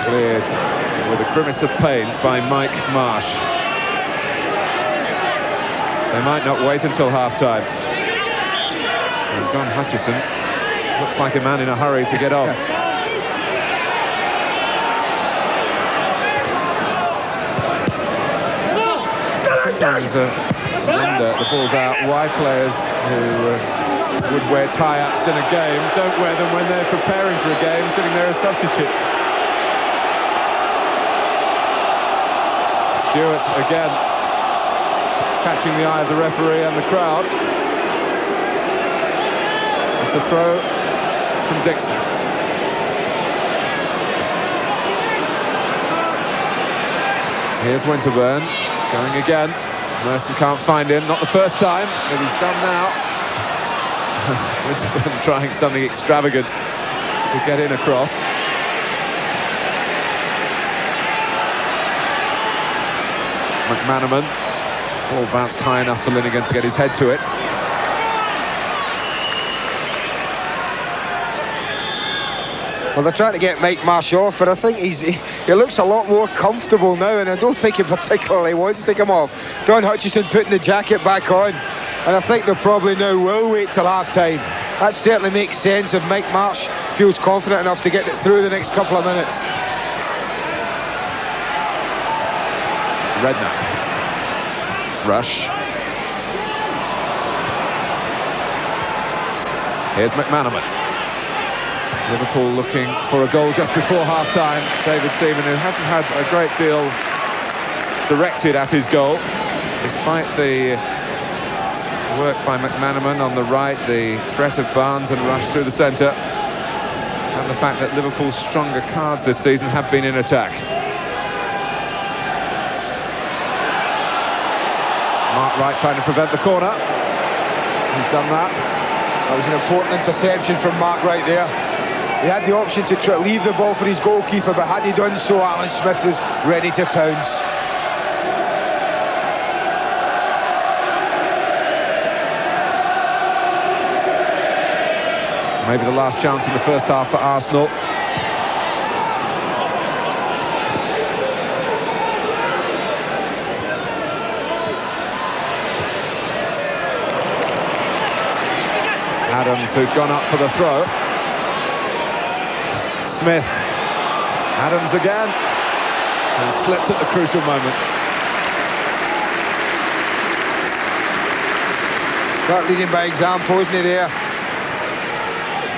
Cleared with a grimace of pain by Mike Marsh. They might not wait until half-time. And John Hutchison looks like a man in a hurry to get on. Sometimes I wonder, the ball's out, why players who would wear tie-ups in a game don't wear them when they're preparing for a game, sitting there as substitute. Stewart again catching the eye of the referee and the crowd. It's a throw from Dixon. Here's Winterburn going again. Merson can't find him, not the first time, but he's done now. Winterburn trying something extravagant to get in across. McManaman, ball bounced high enough for Linighan to get his head to it. Well, they're trying to get Mike Marsh off, but I think he looks a lot more comfortable now, and I don't think he particularly wants to come off. Don Hutchison putting the jacket back on, and I think they probably now will wait till half-time. That certainly makes sense if Mike Marsh feels confident enough to get it through the next couple of minutes. Redknapp. Rush. Here's McManaman. Liverpool looking for a goal just before half-time. David Seaman, who hasn't had a great deal directed at his goal, despite the work by McManaman on the right, the threat of Barnes and rush through the centre, and the fact that Liverpool's stronger cards this season have been in attack. Mark Wright trying to prevent the corner. He's done that. That was an important interception from Mark Wright there. He had the option to leave the ball for his goalkeeper, but had he done so, Alan Smith was ready to pounce. Maybe the last chance in the first half for Arsenal. Adams, who'd gone up for the throw. Smith. Adams again. And slipped at the crucial moment. Not leading by example, isn't he there?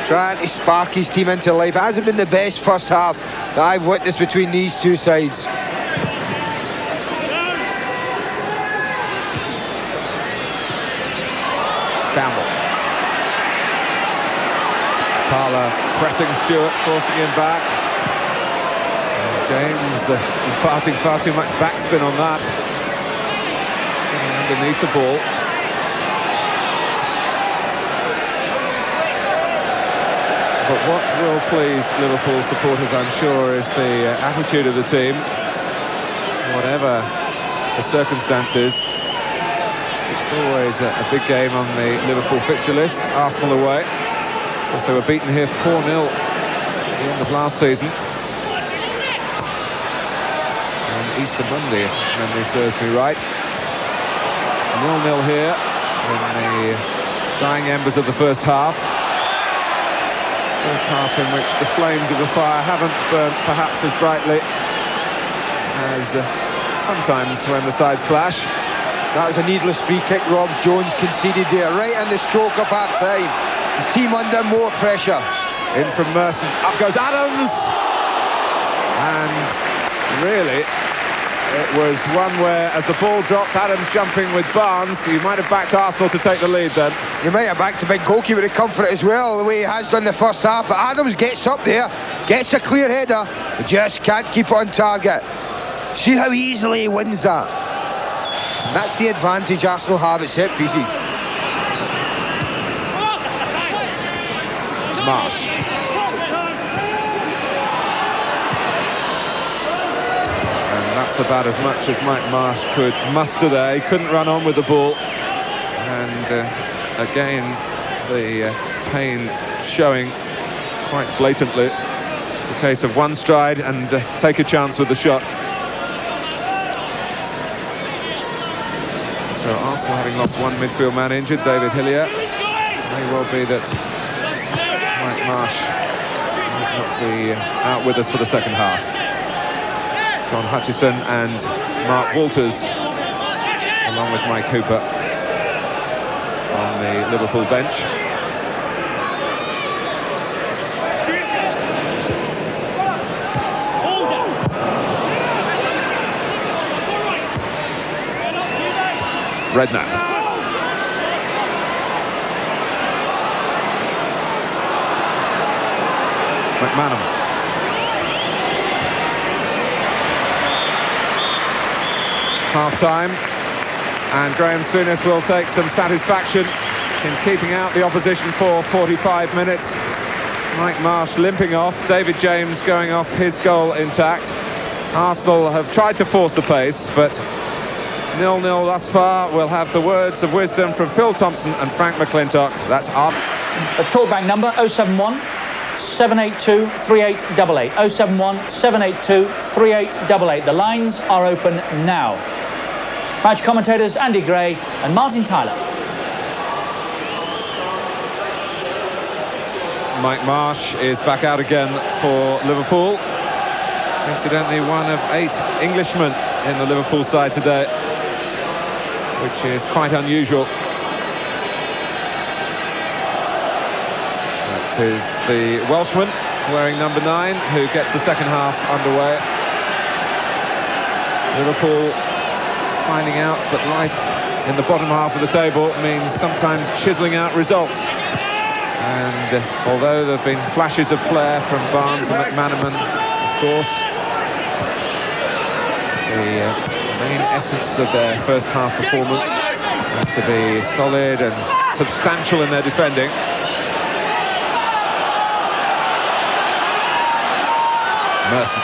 Trying to spark his team into life. It hasn't been the best first half that I've witnessed between these two sides. Campbell. Parlour pressing Stewart, forcing him back. And James imparting far too much backspin on that. Getting underneath the ball. But what will please Liverpool supporters, I'm sure, is the attitude of the team. Whatever the circumstances, it's always a big game on the Liverpool fixture list. Arsenal away, as they were beaten here 4-0 at the end of last season. On Easter Monday, if memory serves me right. 0-0 here in the dying embers of the first half. First half in which the flames of the fire haven't burnt perhaps as brightly as sometimes when the sides clash. That was a needless free kick Rob Jones conceded there, right in the stroke of half time. His team under more pressure. In from Merson, up goes Adams! And really, it was one where, as the ball dropped, Adams jumping with Barnes, you might have backed Arsenal to take the lead then. You might have backed the big goalkeeper to come for it as well, the way he has done the first half, but Adams gets up there, gets a clear header, just can't keep it on target. See how easily he wins that. And that's the advantage Arsenal have at set pieces. Marsh. That's about as much as Mike Marsh could muster there. He couldn't run on with the ball, and again the pain showing quite blatantly. It's a case of one stride and take a chance with the shot. So Arsenal having lost one midfield man injured, David Hillier. It may well be that Mike Marsh might not be out with us for the second half. John Hutchison and Mark Walters, along with Mike Cooper, on the Liverpool bench. Redknapp. McManaman. Half-time, and Graham Souness will take some satisfaction in keeping out the opposition for 45 minutes. Mike Marsh limping off, David James going off his goal intact. Arsenal have tried to force the pace, but 0-0 thus far. We'll have the words of wisdom from Phil Thompson and Frank McClintock. That's our... The talkback number 071 782 3888. 071 782 3888. The lines are open now. Match commentators Andy Gray and Martin Tyler. Mike Marsh is back out again for Liverpool. Incidentally, one of 8 Englishmen in the Liverpool side today, which is quite unusual. That is the Welshman wearing number 9 who gets the second half underway. Liverpool finding out that life in the bottom half of the table means sometimes chiselling out results. And although there have been flashes of flair from Barnes and McManaman, of course, the main essence of their first half performance has to be solid and substantial in their defending. Merson.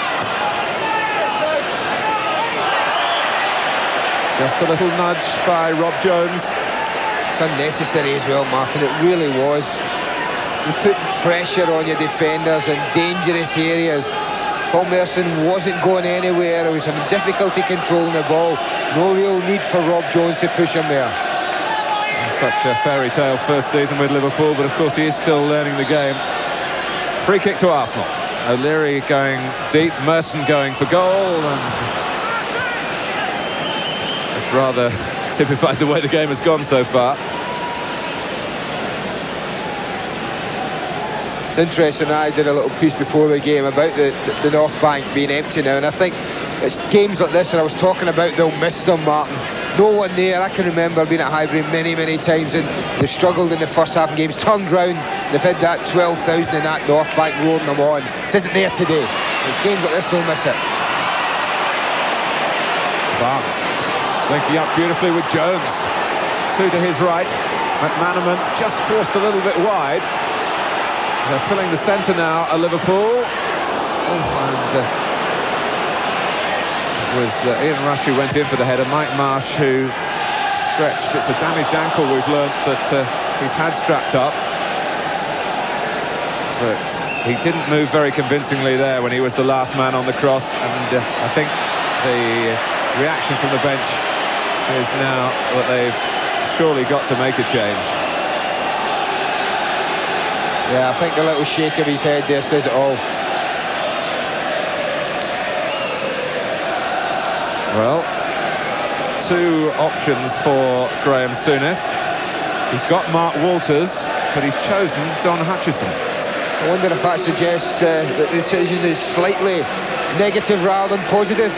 Just a little nudge by Rob Jones. It's unnecessary as well, Mark, and it really was. You put pressure on your defenders in dangerous areas. Paul Merson wasn't going anywhere. He was having difficulty controlling the ball. No real need for Rob Jones to push him there. Such a fairy tale first season with Liverpool, but of course he is still learning the game. Free kick to Arsenal. O'Leary going deep, Merson going for goal, and it's rather typified the way the game has gone so far. It's interesting, I did a little piece before the game about the North Bank being empty now, and I think it's games like this, and I was talking about they'll miss them, Martin. No one there. I can remember being at Highbury many times, and they've struggled in the first half of games, turned round, they've had that 12,000 in that North Bank roaring them on. It isn't there today. It's games like this they'll miss it. Barnes linking up beautifully with Jones. Two to his right. McManaman just forced a little bit wide. They're filling the centre now at Liverpool. It was Ian Rush who went in for the header. Mike Marsh who stretched. It's a damaged ankle, we've learnt that he's had strapped up. But he didn't move very convincingly there when he was the last man on the cross, and I think the reaction from the bench is now that they've surely got to make a change. Yeah, I think the little shake of his head there says it all. Well, two options for Graham Souness. He's got Mark Walters, but he's chosen Don Hutchison. I wonder if that suggests that the decision is slightly negative rather than positive.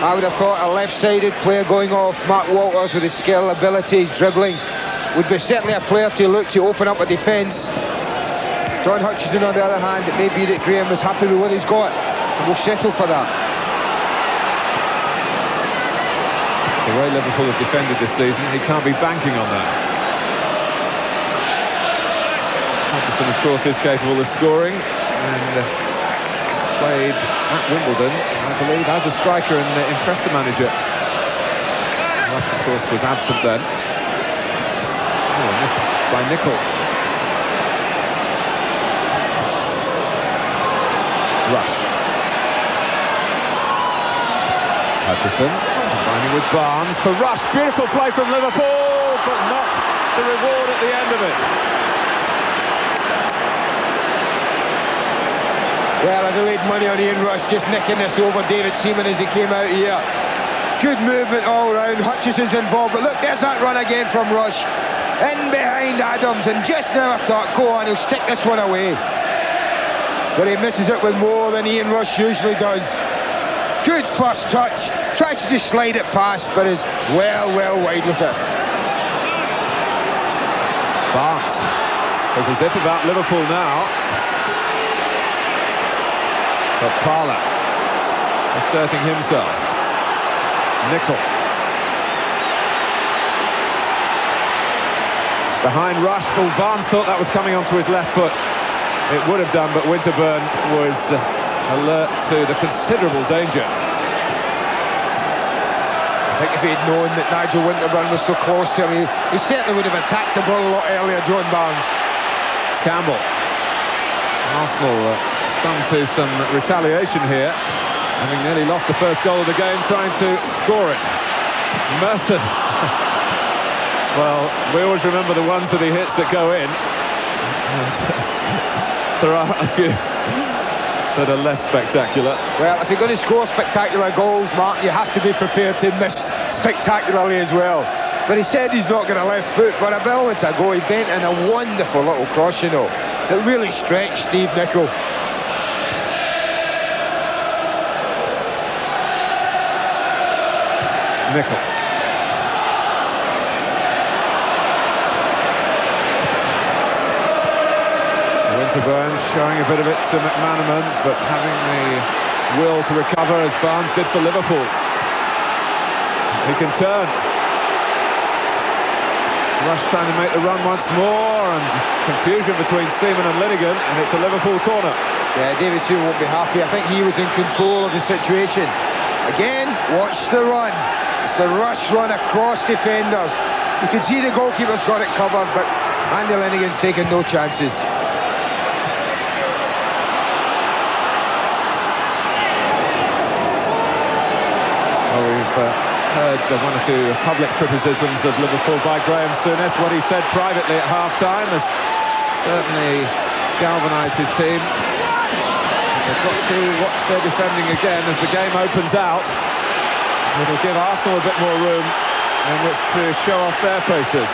I would have thought a left-sided player going off, Mark Walters with his skill, ability, dribbling, would be certainly a player to look to open up a defence. Don Hutchison, on the other hand, it may be that Graham is happy with what he's got and will settle for that. The way Liverpool have defended this season, he can't be banking on that. Hutchison, of course, is capable of scoring, and played at Wimbledon, I believe, as a striker and impressed the manager. Rush, of course, was absent then. Oh, miss by Nicol. Rush. Hutchison combining with Barnes for Rush. Beautiful play from Liverpool, but not the reward at the end of it. Well, I'd have laid money on Ian Rush just nicking this over David Seaman as he came out here. Good movement all round. Hutchison's involved, but look, there's that run again from Rush. In behind Adams, and just now I thought, go on, he'll stick this one away. But he misses it with more than Ian Rush usually does. Good first touch. Tries to just slide it past, but is well wide with it. Barnes. There's a zip about Liverpool now. But Parlour asserting himself. Nicol. Behind Rush, Paul Barnes thought that was coming onto his left foot. It would have done, but Winterburn was alert to the considerable danger. I think if he'd known that Nigel Winterburn was so close to him, he certainly would have attacked the ball a lot earlier, John Barnes. Campbell. Arsenal stung to some retaliation here, having nearly lost the first goal of the game, trying to score it. Merson. Well, we always remember the ones that he hits that go in. And there are a few that are less spectacular. Well, if you're going to score spectacular goals, Mark, you have to be prepared to miss spectacularly as well. But he said he's not going to left foot, but a moment ago he bent in a wonderful little cross, you know, that really stretched Steve Nicol. Nicol. Winterburn showing a bit of it to McManaman, but having the will to recover as Barnes did for Liverpool. He can turn. Rush trying to make the run once more, and confusion between Seaman and Linighan, and it's a Liverpool corner. Yeah, David Seaman won't be happy. I think he was in control of the situation. Again, watch the run. It's the rush run across defenders. You can see the goalkeeper's got it covered, but Andy Linighan's taking no chances. Well, we've heard one or two public criticisms of Liverpool by Souness. What he said privately at half-time has certainly galvanised his team. They've got to watch their defending again as the game opens out. It'll give Arsenal a bit more room in which to show off their paces.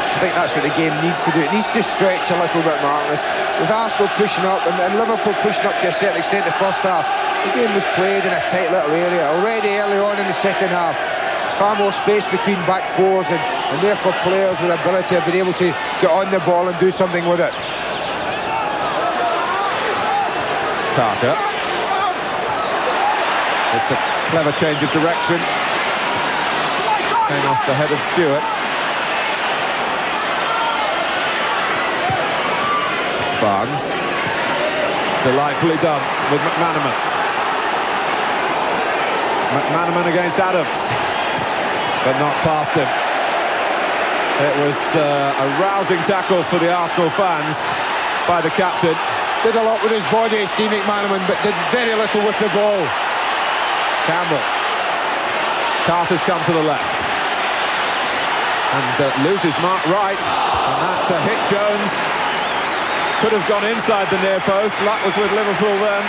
I think that's what the game needs to do. It needs to stretch a little bit, Martin. With Arsenal pushing up and Liverpool pushing up to a certain extent the first half, the game was played in a tight little area. Already early on in the second half, there's far more space between back fours, and therefore players with the ability have been able to get on the ball and do something with it. Carter. It's a clever change of direction. Came off the head of Stewart. Barnes. Delightfully done with McManaman. McManaman against Adams, but not past him. It was a rousing tackle for the Arsenal fans by the captain. Did a lot with his body, Steve McManaman, but did very little with the ball. Campbell. Carter's come to the left. And loses Mark Wright. And that hit Jones. Could have gone inside the near post. Luck was with Liverpool then.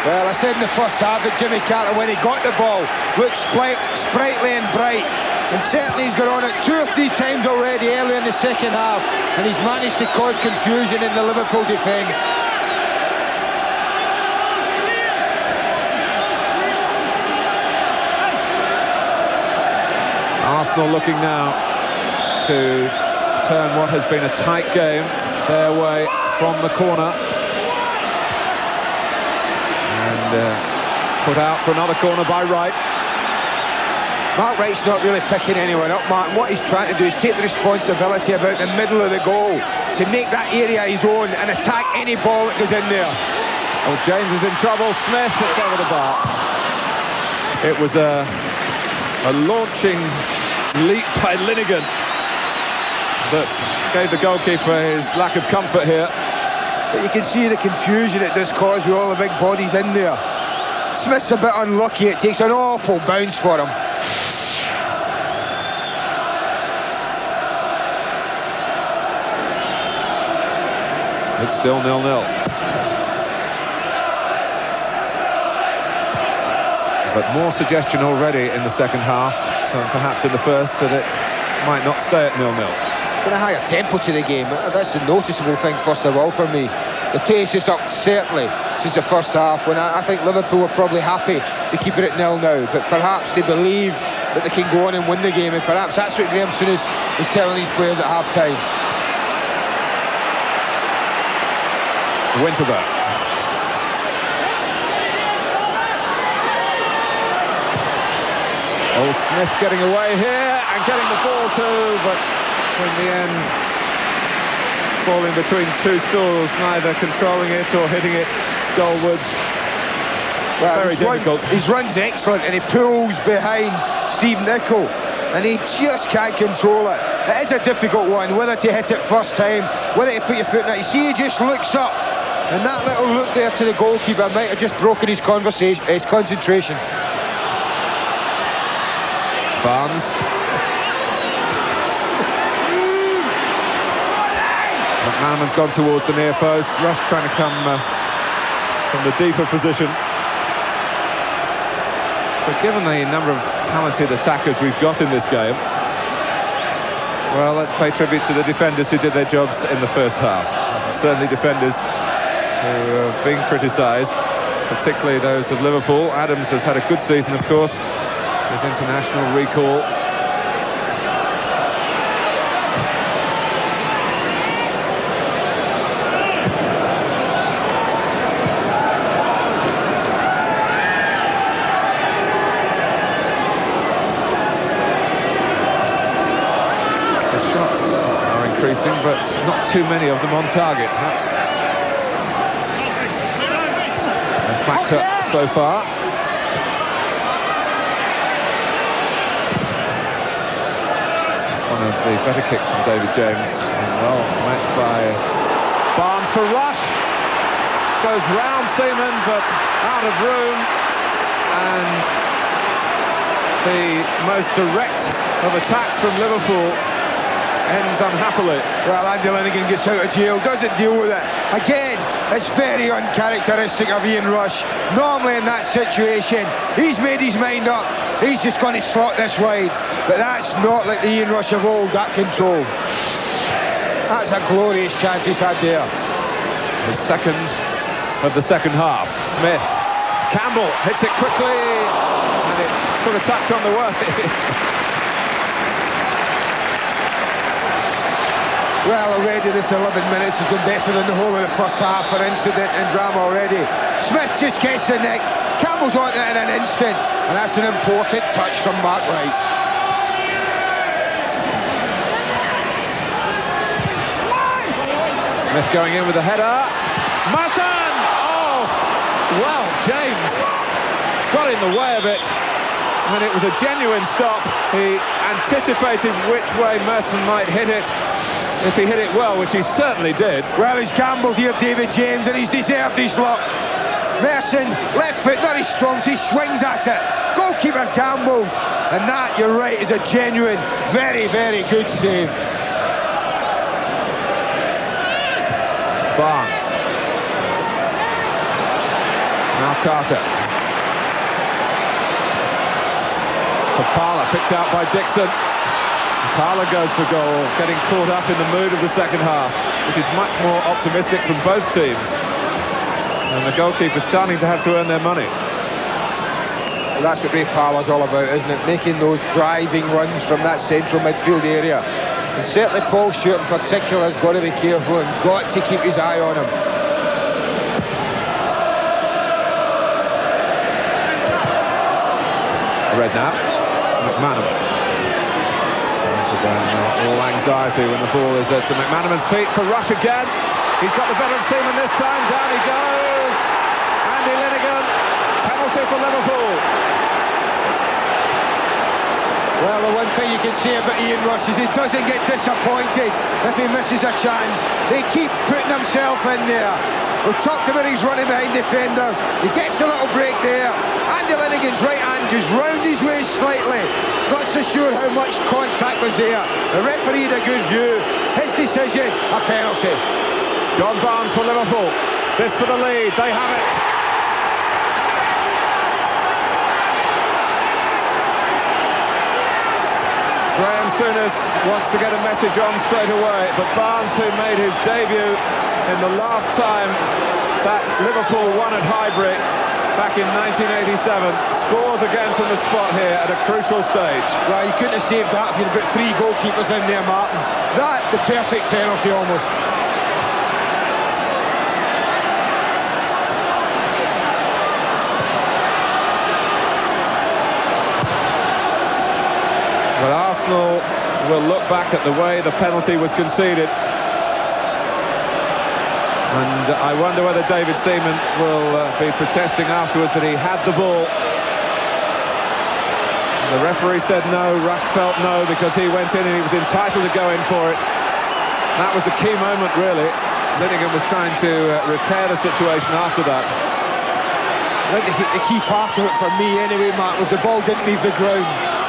Well, I said in the first half that Jimmy Carter, when he got the ball, looked sprightly and bright. And certainly he's got on it 2 or 3 times already early in the second half. And he's managed to cause confusion in the Liverpool defence. Arsenal looking now to turn what has been a tight game their way from the corner. And put out for another corner by Wright. Mark Wright's not really picking anyone up, Martin. What he's trying to do is take the responsibility about the middle of the goal to make that area his own and attack any ball that goes in there. Oh, James is in trouble. Smith puts over the bar. It was a launching leap by Linighan that gave the goalkeeper his lack of comfort here. But you can see the confusion it does cause with all the big bodies in there. Smith's a bit unlucky. It takes an awful bounce for him. It's still 0-0. But more suggestion already in the second half than perhaps in the first that it might not stay at 0-0. Got a higher tempo to the game. That's the noticeable thing first of all for me. The pace is up certainly since the first half, when I think Liverpool were probably happy to keep it at 0 now, but perhaps they believed that they can go on and win the game, and perhaps that's what Souness is telling these players at half-time. Winterburn. Oh, Smith getting away here and getting the ball too, but in the end falling between 2 stools, neither controlling it or hitting it goalwards. Well, very difficult. His run's excellent, and he pulls behind Steve Nicol, and he just can't control it. It is a difficult one, whether to hit it first time, whether to put your foot in it. You see, he just looks up, and that little look there to the goalkeeper might have just broken his concentration. Barnes. McManaman's gone towards the near post. Rush trying to come from the deeper position. But given the number of talented attackers we've got in this game, well, let's pay tribute to the defenders who did their jobs in the first half. Certainly defenders who are being criticised, particularly those of Liverpool. Adams has had a good season, of course, his international recall. promising, but not too many of them on target. That's a factor so far. It's one of the better kicks from David James. Well met by Barnes for Rush. Goes round Seaman, but out of room. And the most direct of attacks from Liverpool ends unhappily. Well, Andy Linighan gets out of jail, doesn't deal with it. Again, it's very uncharacteristic of Ian Rush. Normally in that situation, he's made his mind up. He's just going to slot this wide. But that's not like the Ian Rush of old, that control. That's a glorious chance he's had there. The second of the second half. Smith. Campbell hits it quickly. And it took a touch on the way. Well, already this 11 minutes has been better than the whole of the first half for incident and drama already. Smith just gets the neck. Campbell's on it in an instant. And that's an important touch from Mark Wright. Smith going in with a header. Merson! Oh! Well, James got in the way of it. And it was a genuine stop. He anticipated which way Merson might hit it. If he hit it well, which he certainly did. Well, he's gambled here, David James, and he's deserved his luck. Merson, left foot, not his strong, he swings at it. Goalkeeper gambles, and that, you're right, is a genuine, very, very good save. Barnes. Now Carter. For Parlour, picked out by Dixon. Parlour goes for goal, getting caught up in the mood of the second half, which is much more optimistic from both teams. And the goalkeeper's starting to have to earn their money. Well, that's what Ray Parlour's all about, isn't it? Making those driving runs from that central midfield area. And certainly Paul Stewart in particular has got to be careful and got to keep his eye on him. Redknapp, McManaman. All anxiety when the ball is at McManaman's feet for Rush again. He's got the better of Seaman this time. Down he goes. Andy Linighan. Penalty for Liverpool. Well, the one thing you can say about Ian Rush is he doesn't get disappointed if he misses a chance. He keeps putting himself in there. We talked about his running behind defenders. He gets a little break there. Andy Linighan's right hand goes round his waist slightly. Not so sure how much contact was there. The referee had a good view. His decision, a penalty. John Barnes for Liverpool. This for the lead. They have it. Souness wants to get a message on straight away, but Barnes, who made his debut in the last time that Liverpool won at Highbury back in 1987, scores again from the spot here at a crucial stage. Well, you couldn't have saved that if you'd put three goalkeepers in there, Martin. That, the perfect penalty almost. But Arsenal will look back at the way the penalty was conceded. And I wonder whether David Seaman will be protesting afterwards that he had the ball. The referee said no, Rush felt no, because he went in and he was entitled to go in for it. That was the key moment, really. Linighan was trying to repair the situation after that. I think the key part of it for me anyway, Mark, was the ball didn't leave the ground.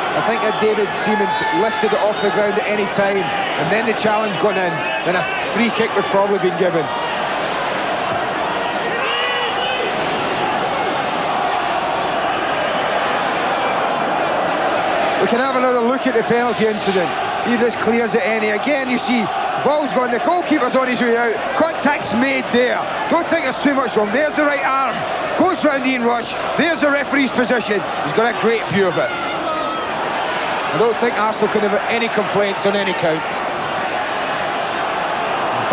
I think if David Seaman lifted it off the ground at any time and then the challenge gone in, then a free kick would probably been given. We can have another look at the penalty incident. See if this clears it any. Again, you see, ball's gone, the goalkeeper's on his way out. Contact's made there. Don't think there's too much wrong. There's the right arm. Goes round Ian Rush. There's the referee's position. He's got a great view of it. I don't think Arsenal can have any complaints on any count.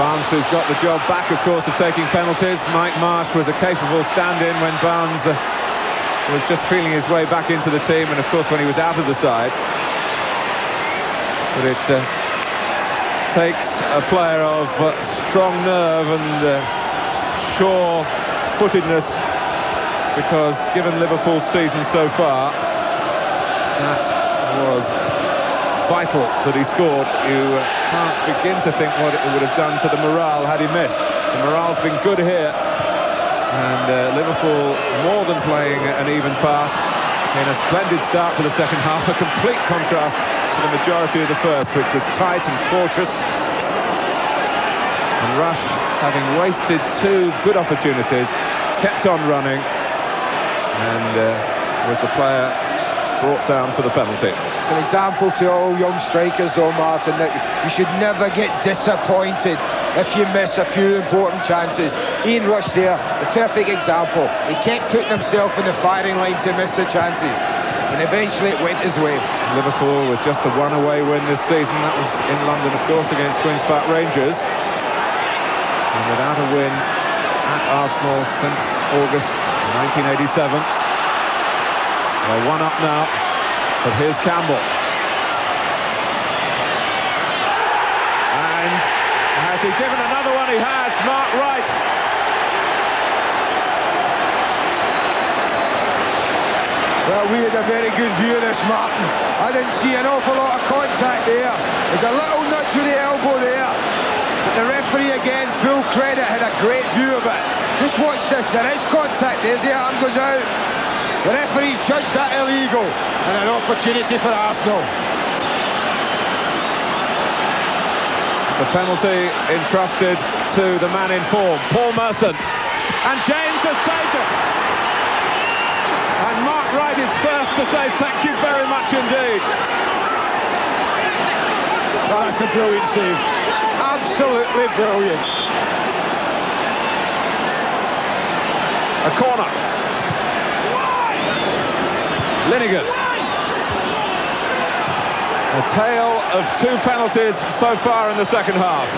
Barnes, who's got the job back, of course, of taking penalties. Mike Marsh was a capable stand-in when Barnes was just feeling his way back into the team, and of course when he was out of the side. But it takes a player of strong nerve and sure-footedness, because given Liverpool's season so far, that was vital that he scored. You can't begin to think what it would have done to the morale had he missed. The morale's been good here, and Liverpool more than playing an even part in a splendid start to the second half, a complete contrast to the majority of the first, which was tight and cautious. And Rush, having wasted two good opportunities, kept on running, and was the player brought down for the penalty. It's an example to all young strikers though, Martin, that you should never get disappointed if you miss a few important chances. Ian Rush there, the perfect example. He kept putting himself in the firing line to miss the chances, and eventually it went his way. Liverpool with just the one away win this season, that was in London of course against Queen's Park Rangers, and without a win at Arsenal since August 1987. They're one up now, but here's Campbell. And has he given another one? He has. Mark Wright. Well, we had a very good view of this, Martin. I didn't see an awful lot of contact there. There's a little nudge with the elbow there. But the referee, again, full credit, had a great view of it. Just watch this. There is contact. There's the arm goes out. The referee's judged that illegal, and an opportunity for Arsenal. The penalty entrusted to the man in form, Paul Merson. And James has saved it. And Mark Wright is first to say thank you very much indeed. Oh, that's a brilliant save. Absolutely brilliant. A corner. Linighan. A tale of two penalties so far in the second half.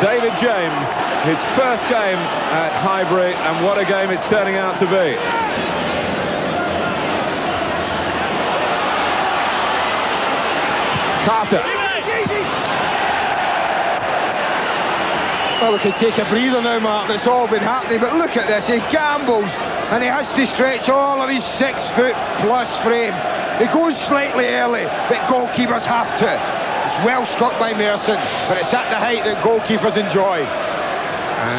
David James, his first game at Highbury, and what a game it's turning out to be. Carter. Well, we can take a breather now, Mark. That's all been happening, but look at this. He gambles, and he has to stretch all of his 6-foot-plus frame. He goes slightly early, but goalkeepers have to. It's well struck by Merson, but it's at the height that goalkeepers enjoy.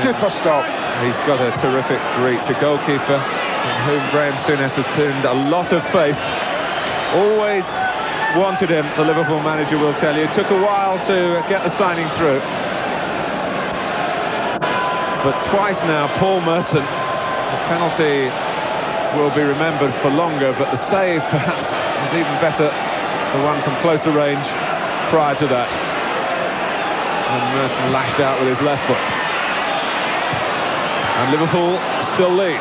Super stop. He's got a terrific reach. A goalkeeper in whom Graham Souness has pinned a lot of faith. Always wanted him, the Liverpool manager will tell you. It took a while to get the signing through. But twice now, Paul Merson, the penalty will be remembered for longer, but the save perhaps was even better, the one from closer range prior to that. And Merson lashed out with his left foot. And Liverpool still lead.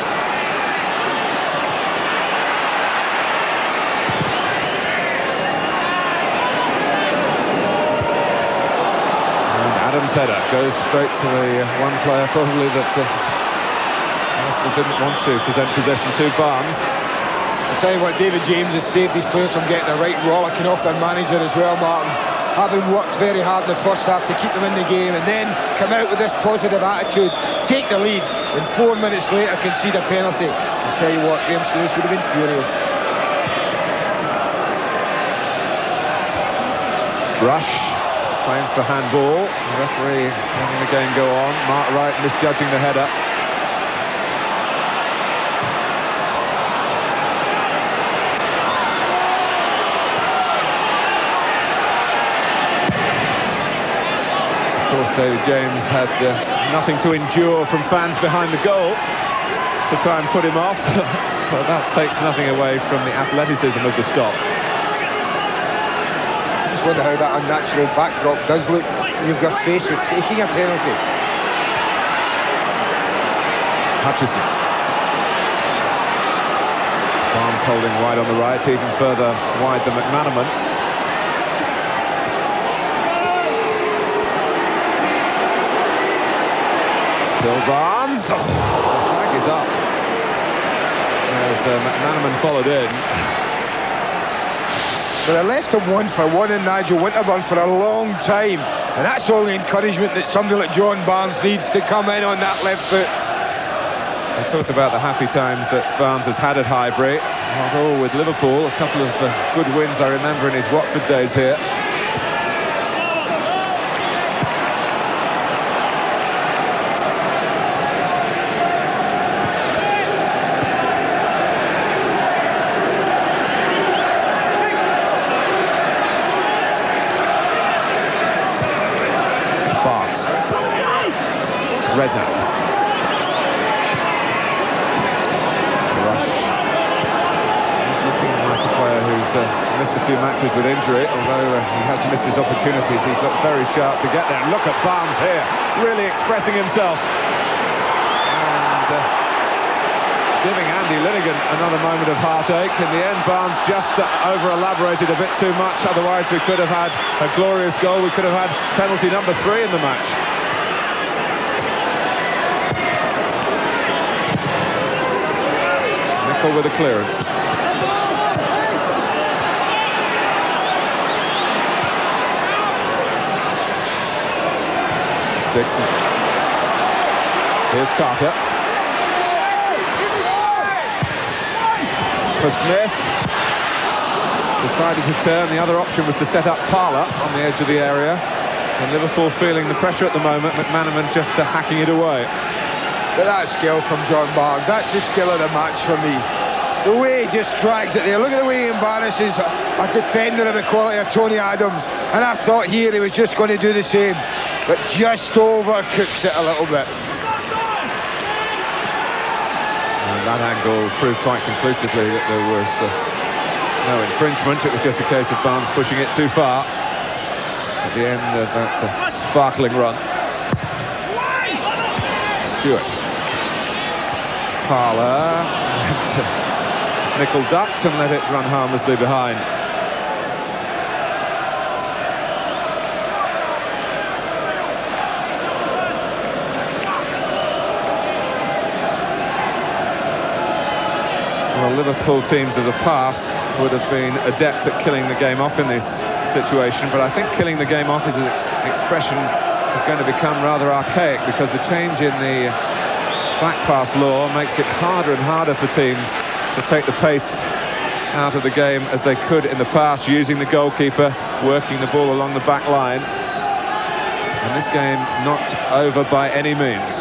Adam's header goes straight to the one player probably that Arsenal didn't want to present possession to, Barnes. I'll tell you what, David James has saved his players from getting a right rollicking off their manager as well, Martin. Having worked very hard in the first half to keep them in the game, and then come out with this positive attitude, take the lead, and 4 minutes later concede a penalty. I'll tell you what, Graham Souness would have been furious. Rush claims for handball. The referee letting the game go on. Mark Wright misjudging the header. Of course, David James had nothing to endure from fans behind the goal to try and put him off. But that takes nothing away from the athleticism of the stop. I wonder how that unnatural backdrop does look when you've got faced with taking a penalty. Hutchison. Barnes holding wide on the right, even further wide than McManaman. Still Barnes. Oh, the flag is up. as McManaman followed in. But I left him 1-for-1 in Nigel Winterburn for a long time, and that's all the encouragement that somebody like John Barnes needs to come in on that left foot. I talked about the happy times that Barnes has had at Highbury. Not all with Liverpool. A couple of good wins I remember in his Watford days here. Redknapp. Rush. Looking like a player who's missed a few matches with injury, although he has missed his opportunities. He's looked very sharp to get there. And look at Barnes here, really expressing himself. And giving Andy Linighan another moment of heartache. In the end, Barnes just over-elaborated a bit too much. Otherwise, we could have had a glorious goal. We could have had penalty number 3 in the match. Nicol with a clearance. Dixon. Here's Carter. For Smith. Decided to turn. The other option was to set up Parlour on the edge of the area. And Liverpool feeling the pressure at the moment. McManaman just hacking it away. But that skill from John Barnes, that's the skill of the match for me. The way he just drags it there. Look at the way he embarrasses a defender of the quality of Tony Adams. And I thought here he was just going to do the same, but just overcooks it a little bit. And that angle proved quite conclusively that there was no infringement. It was just a case of Barnes pushing it too far at the end of that sparkling run. Stewart. Parlour. Nicol ducked and let it run harmlessly behind. Well, Liverpool teams of the past would have been adept at killing the game off in this situation, but I think killing the game off is an expression is going to become rather archaic, because the change in the back pass law makes it harder and harder for teams to take the pace out of the game as they could in the past, using the goalkeeper, working the ball along the back line. And this game not over by any means.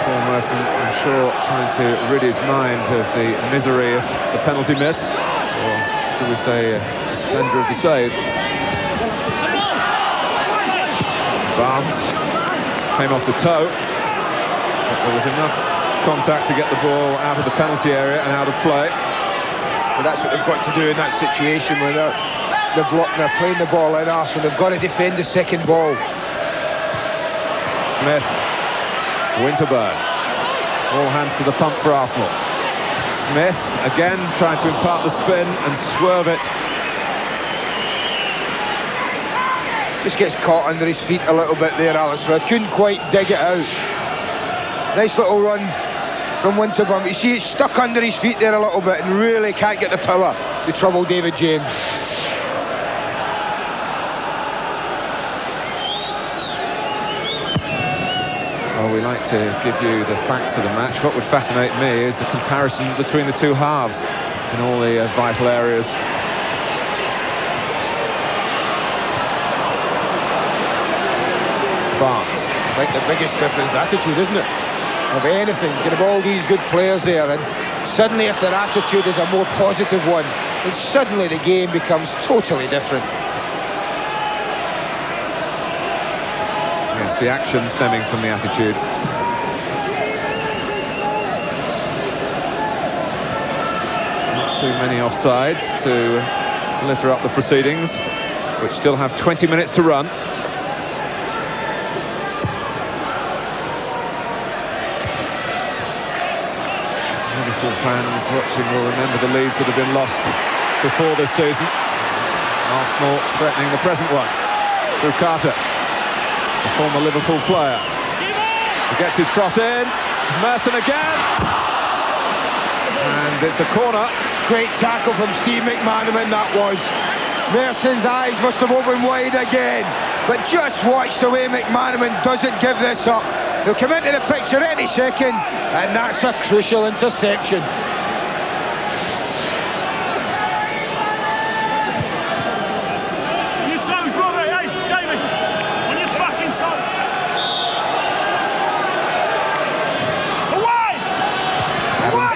Poor Merson, I'm sure, trying to rid his mind of the misery of the penalty miss, or should we say the splendour of the save. Barnes came off the toe, but there was enough contact to get the ball out of the penalty area and out of play. But that's what they've got to do in that situation where they're playing the ball in Arsenal. They've got to defend the second ball. Smith, Winterburn, all hands to the pump for Arsenal. Smith again trying to impart the spin and swerve it. Just gets caught under his feet a little bit there, Alice Smith. Couldn't quite dig it out. Nice little run from Winterburn. You see, it's stuck under his feet there a little bit and really can't get the power to trouble David James. Well, we like to give you the facts of the match. What would fascinate me is the comparison between the two halves in all the vital areas. Barnes. I think the biggest difference is attitude, isn't it? Of anything. You can have all these good players there, and suddenly if their attitude is a more positive one, then suddenly the game becomes totally different. Yes, the action stemming from the attitude. Not too many offsides to litter up the proceedings, which still have 20 minutes to run. Fans watching will remember the leads that have been lost before this season. Arsenal threatening the present one through Carter, the former Liverpool player. He gets his cross in. Merson again. And it's a corner. Great tackle from Steve McManaman, that was. Merson's eyes must have opened wide again. But just watch the way McManaman doesn't give this up. He'll come into the picture any second, and that's a crucial interception.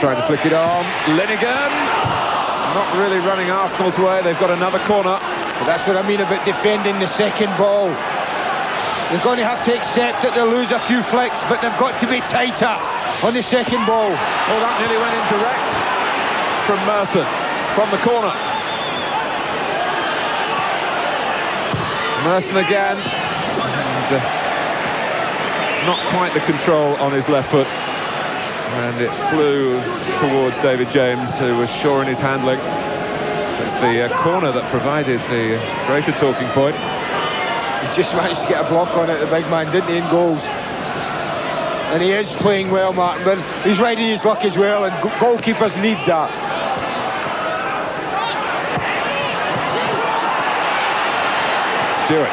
Trying to flick it on. Linighan. It's not really running Arsenal's way. They've got another corner. But that's what I mean about defending the second ball. They're going to have to accept that they'll lose a few flicks, but they've got to be tighter on the second ball. Oh, that nearly went in direct from Merson, from the corner. Merson again. And, not quite the control on his left foot. And it flew towards David James, who was sure in his handling. It's the corner that provided the greater talking point. He just managed to get a block on it, the big man, didn't he, in goals? And he is playing well, Martin, but he's riding his luck as well, and goalkeepers need that. Stewart.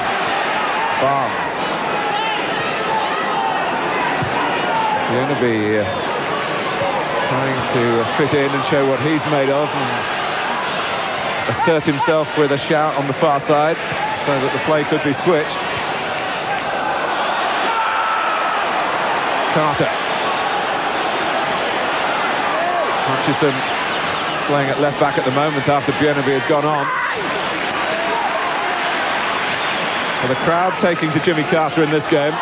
Barnes. Bjørnebye trying to fit in and show what he's made of and assert himself with a shout on the far side so that the play could be switched. Carter. Hutchison playing at left back at the moment after Bjørnebye had gone on. Well, the crowd taking to Jimmy Carter in this game.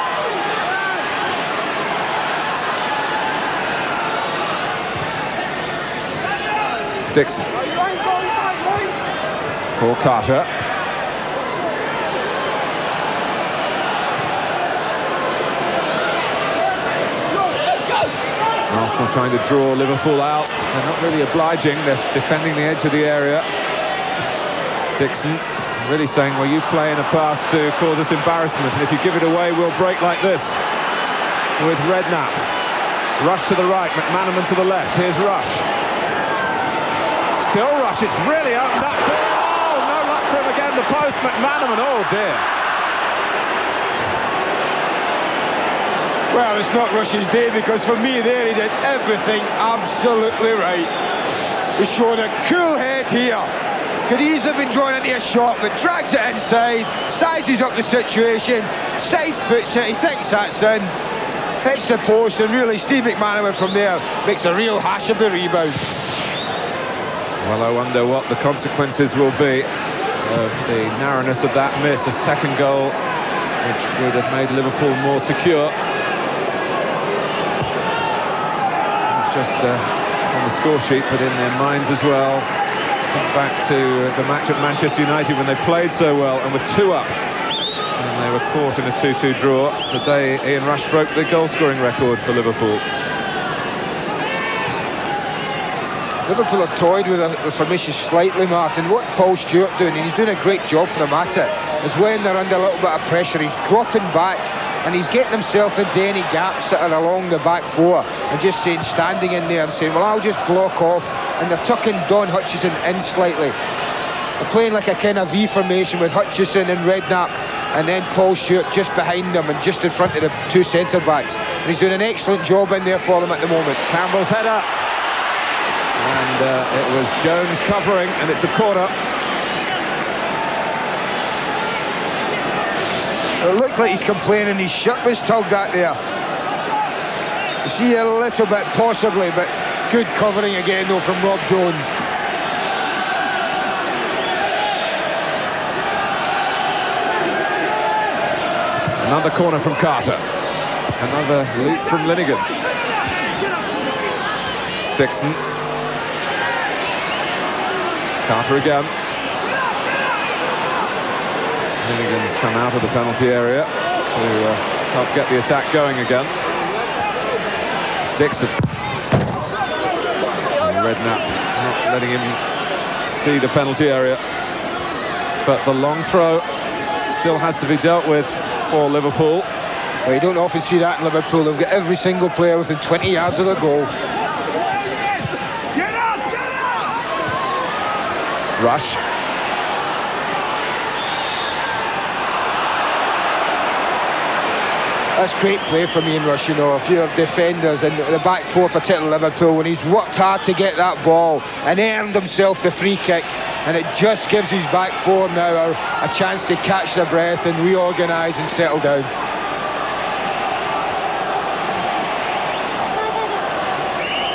Dixon for Carter. Arsenal trying to draw Liverpool out. They're not really obliging. They're defending the edge of the area. Dixon really saying, well, you play in a pass to cause us embarrassment, and if you give it away, we'll break like this. With Redknapp. Rush to the right, McManaman to the left. Here's Rush. Still Rush, it's really opened up. Oh, no luck for him again, the post, McManaman, oh dear. Well, it's not Rush's day, because for me there he did everything absolutely right. He's shown a cool head here. Could easily have been drawn into a shot, but drags it inside, sizes up the situation, side foots it, he thinks that's in, hits the post, and really Steve McManaman from there makes a real hash of the rebound. Well, I wonder what the consequences will be of the narrowness of that miss. A second goal, which would have made Liverpool more secure. Not just on the score sheet, but in their minds as well. Think back to the match at Manchester United when they played so well and were 2 up. And they were caught in a 2-2 draw the day Ian Rush broke the goal-scoring record for Liverpool. Liverpool have toyed with the formation slightly, Martin. What Paul Stewart doing, and he's doing a great job for them at it, is when they're under a little bit of pressure, he's dropping back and he's getting himself into any gaps that are along the back four and just saying, standing in there and saying, well, I'll just block off, and they're tucking Don Hutchison in slightly. They're playing like a kind of V formation with Hutchison and Redknapp, and then Paul Stewart just behind them and just in front of the 2 centre-backs. And he's doing an excellent job in there for them at the moment. Campbell's header. And it was Jones covering, and it's a corner. It looked like he's complaining his shirt was tugged at there. You see a little bit possibly, but good covering again though from Rob Jones. Another corner from Carter. Another leap from Linighan. Dixon. Carter again. Linighan's come out of the penalty area to help get the attack going again. Dixon. Redknapp not letting him see the penalty area. But the long throw still has to be dealt with for Liverpool. Well, you don't often see that in Liverpool. They've got every single player within 20 yards of the goal. Rush. That's great play from Ian Rush, you know. If you're defenders in the back four, particularly Liverpool, when he's worked hard to get that ball and earned himself the free kick, and it just gives his back four now a chance to catch their breath and reorganise and settle down.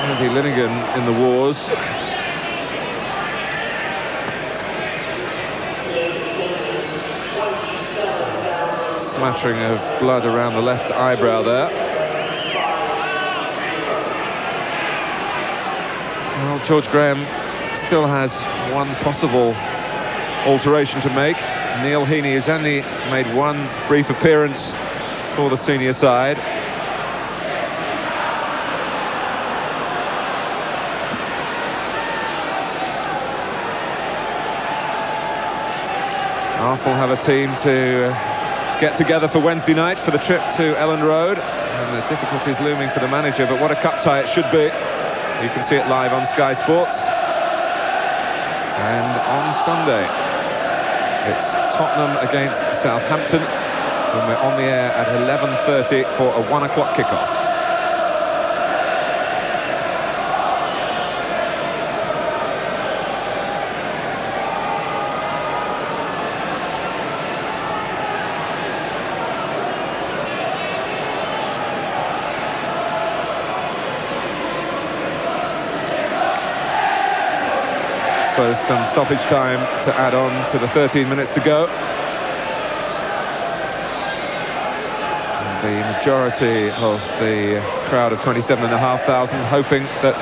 Andy Linighan in the wars. Smattering of blood around the left eyebrow there. Well, George Graham still has one possible alteration to make. Neil Heaney has only made one brief appearance for the senior side. Arsenal have a team to get together for Wednesday night for the trip to Elland Road, and the difficulties looming for the manager, but what a cup tie it should be. You can see it live on Sky Sports. And on Sunday it's Tottenham against Southampton, and we're on the air at 11:30 for a 1 o'clock kickoff. So some stoppage time to add on to the 13 minutes to go. And the majority of the crowd of 27,500 hoping that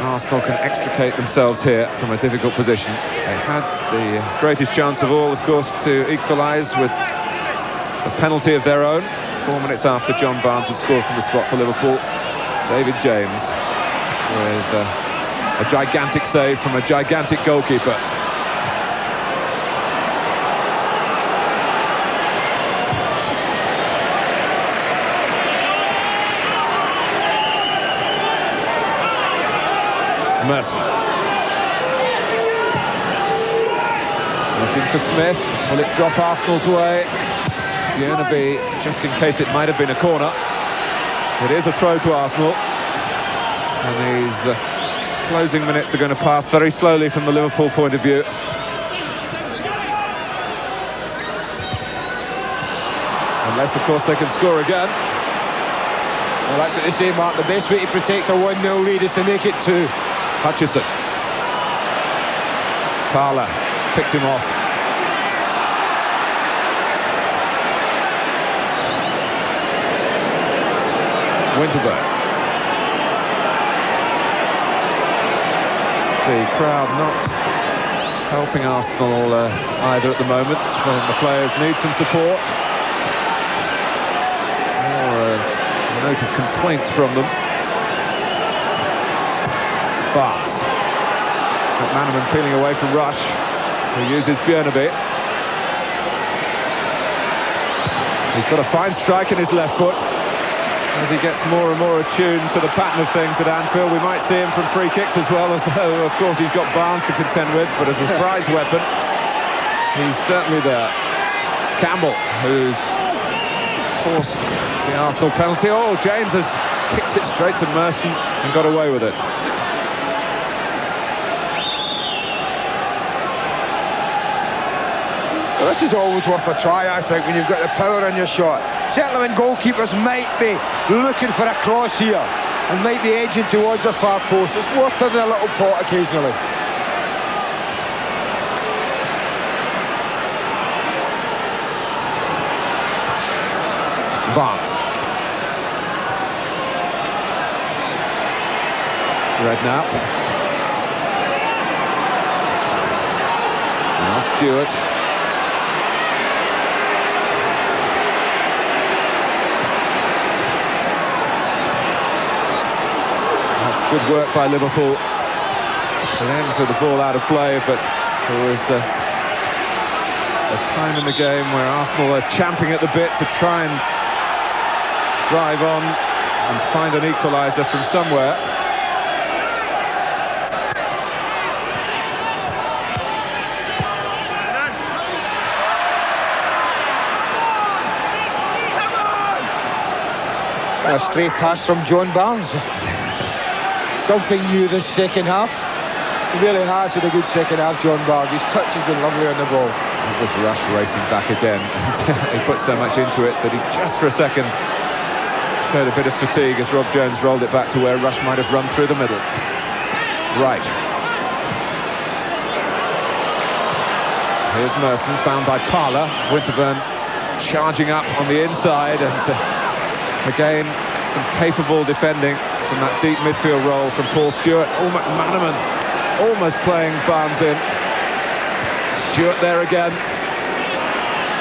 Arsenal can extricate themselves here from a difficult position. They had the greatest chance of all, of course, to equalise with a penalty of their own 4 minutes after John Barnes had scored from the spot for Liverpool. David James with a gigantic save from a gigantic goalkeeper. Merson. Looking for Smith. Will it drop Arsenal's way? Bjørnebye, just in case it might have been a corner. It is a throw to Arsenal. And these closing minutes are going to pass very slowly from the Liverpool point of view. Unless, of course, they can score again. Well, that's what they say, Mark. The best way to protect a 1-0 lead is to make it 2. Hutchison. Parlour picked him off. Winterburn. The crowd not helping Arsenal either at the moment, when the players need some support. Or a note of complaint from them. Barnes. McManaman peeling away from Rush, who uses Bjørnebye. He's got a fine strike in his left foot. As he gets more and more attuned to the pattern of things at Anfield, we might see him from free kicks as well, as though, of course, he's got Barnes to contend with, but as a prize weapon, he's certainly there. Campbell, who's forced the Arsenal penalty. Oh, James has kicked it straight to Merson and got away with it. Well, this is always worth a try, I think, when you've got the power in your shot. Certainly when goalkeepers might be looking for a cross here and might be edging towards the far post. It's worth having a little pot occasionally. Barnes. Redknapp. Now Stewart. Good work by Liverpool. It ends with the ball out of play, but there was a time in the game where Arsenal are champing at the bit to try and drive on and find an equaliser from somewhere. A straight pass from John Barnes. Something new this second half. He really has had a good second half, John Barnes. His touch has been lovely on the ball. It was Rush racing back again. He put so much into it that he just for a second showed a bit of fatigue as Rob Jones rolled it back to where Rush might have run through the middle. Wright. Here's Merson, found by Parlour. Winterburn charging up on the inside, and again some capable defending from that deep midfield role from Paul Stewart. Oh, McManaman almost playing Barnes in. Stewart there again.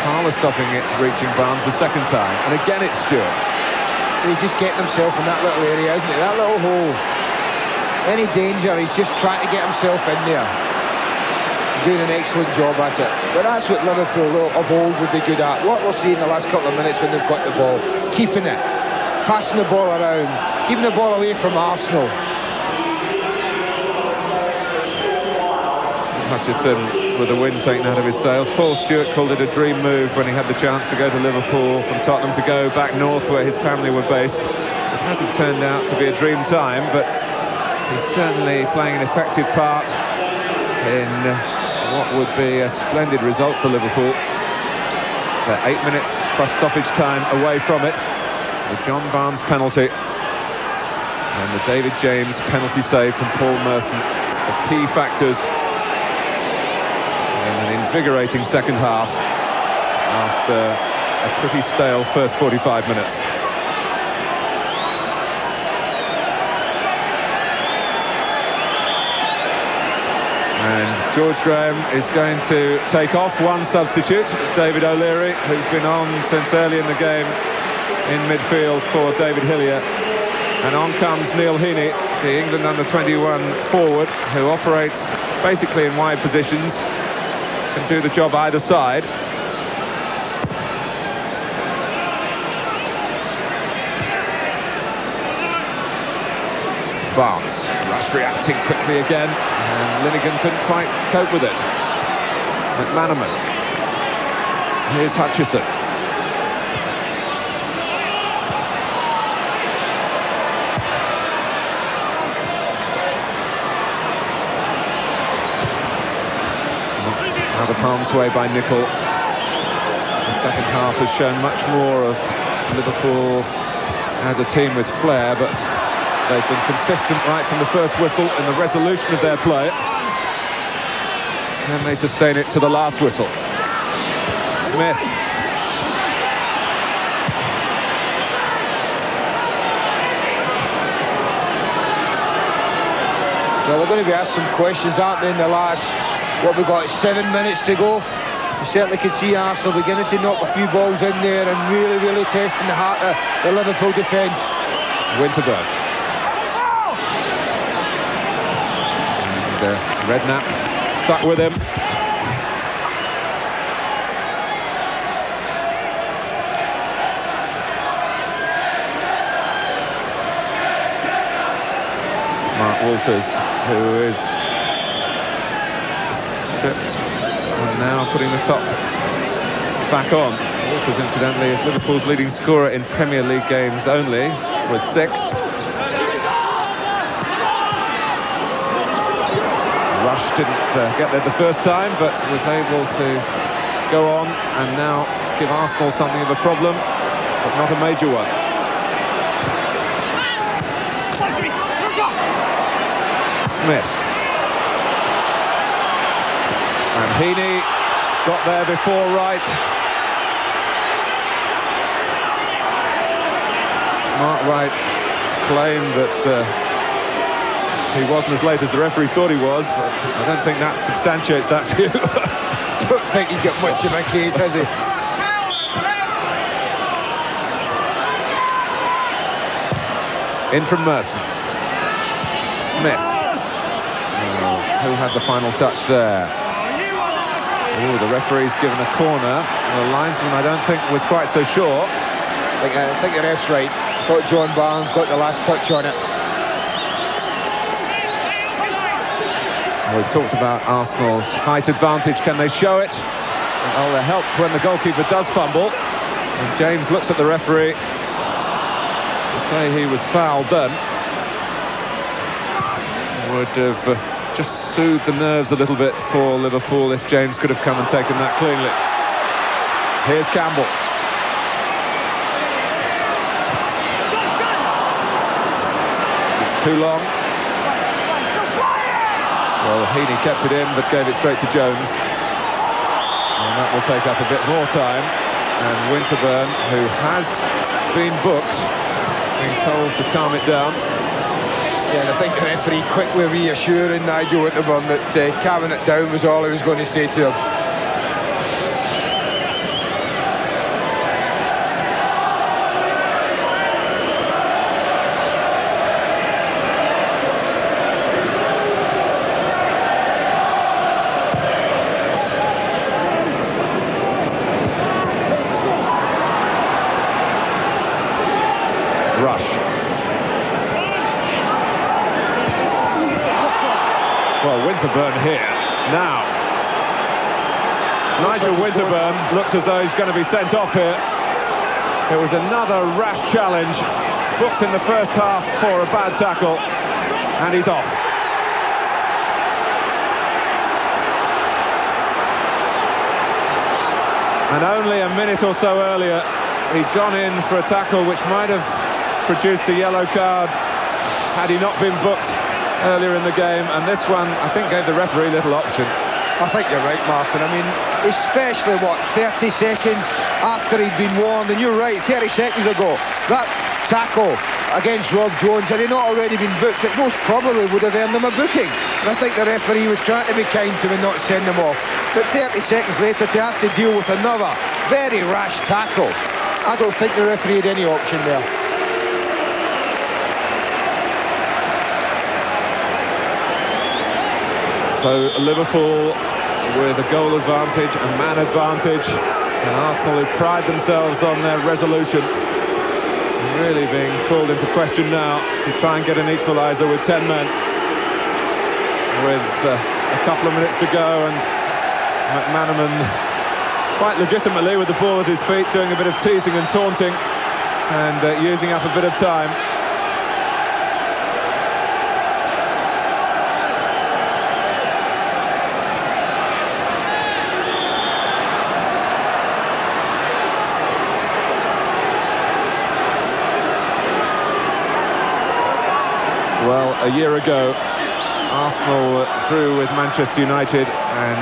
Parlour stopping it, reaching Barnes the second time, and again it's Stewart. He's just getting himself in that little area, isn't it? That little hole. Any danger, he's just trying to get himself in there. Doing an excellent job at it. But that's what Liverpool of old would be good at. What we're seeing the last couple of minutes when they've got the ball. Keeping it. Passing the ball around. Keeping the ball away from Arsenal. Hutchison with the wind taken out of his sails. Paul Stewart called it a dream move when he had the chance to go to Liverpool from Tottenham, to go back north where his family were based. It hasn't turned out to be a dream time, but he's certainly playing an effective part in what would be a splendid result for Liverpool. They're 8 minutes plus stoppage time away from it. The John Barnes penalty and the David James penalty save from Paul Merson, the key factors in an invigorating second half after a pretty stale first 45 minutes. And George Graham is going to take off one substitute, David O'Leary, who's been on since early in the game in midfield for David Hillier. And on comes Neil Heaney, the England under-21 forward, who operates basically in wide positions, can do the job either side. Barnes, Rush reacting quickly again, and Linighan couldn't quite cope with it. McManaman. Here's Hutchison. Out of harm's way by Nicol. The second half has shown much more of Liverpool as a team with flair, but they've been consistent right from the first whistle in the resolution of their play. Can they sustain it to the last whistle? Smith. Well, they're going to be asked some questions, aren't they, in the last, what we've got, 7 minutes to go. You certainly can see Arsenal beginning to knock a few balls in there and really testing the heart of the Liverpool defence. Winterburn. And Redknapp stuck with him. Mark Walters, who is stripped and now putting the top back on. Walters, incidentally, is Liverpool's leading scorer in Premier League games only, with 6. Rush didn't get there the first time, but was able to go on and now give Arsenal something of a problem, but not a major one. Smith. And Heaney got there before Wright. Mark Wright claimed that he wasn't as late as the referee thought he was, but I don't think that substantiates that view. Don't think he's got much of a case, has he? In from Merson. Smith. Who had the final touch there? Oh, the referee's given a corner. The linesman, I don't think, was quite so sure. I think the ref's right. I thought John Barnes got the last touch on it. We've talked about Arsenal's height advantage. Can they show it? Oh, they're helped when the goalkeeper does fumble. And James looks at the referee to say he was fouled then. Would have just soothed the nerves a little bit for Liverpool if James could have come and taken that cleanly. Here's Campbell. It's too long. Well, Heaney kept it in but gave it straight to Jones. And that will take up a bit more time. And Winterburn, who has been booked, being told to calm it down. Yeah, and I think the referee quickly reassuring Nigel Winterburn that calming it down was all he was going to say to him. Winterburn here now. Nigel Winterburn looks as though he's going to be sent off here. It was another rash challenge, booked in the first half for a bad tackle, and he's off. And only a minute or so earlier, he'd gone in for a tackle which might have produced a yellow card had he not been booked earlier in the game, and this one I think gave the referee little option. I think you're right, Martin. I mean, especially 30 seconds after he'd been warned, and you're right, 30 seconds ago, that tackle against Rob Jones, had he not already been booked, it most probably would have earned him a booking. And I think the referee was trying to be kind to him and not send him off. But 30 seconds later to have to deal with another very rash tackle, I don't think the referee had any option there. So Liverpool with a goal advantage, a man advantage, and Arsenal who pride themselves on their resolution really being called into question now to try and get an equaliser with 10 men. With a couple of minutes to go, and McManaman quite legitimately with the ball at his feet, doing a bit of teasing and taunting and using up a bit of time. Well, a year ago, Arsenal drew with Manchester United, and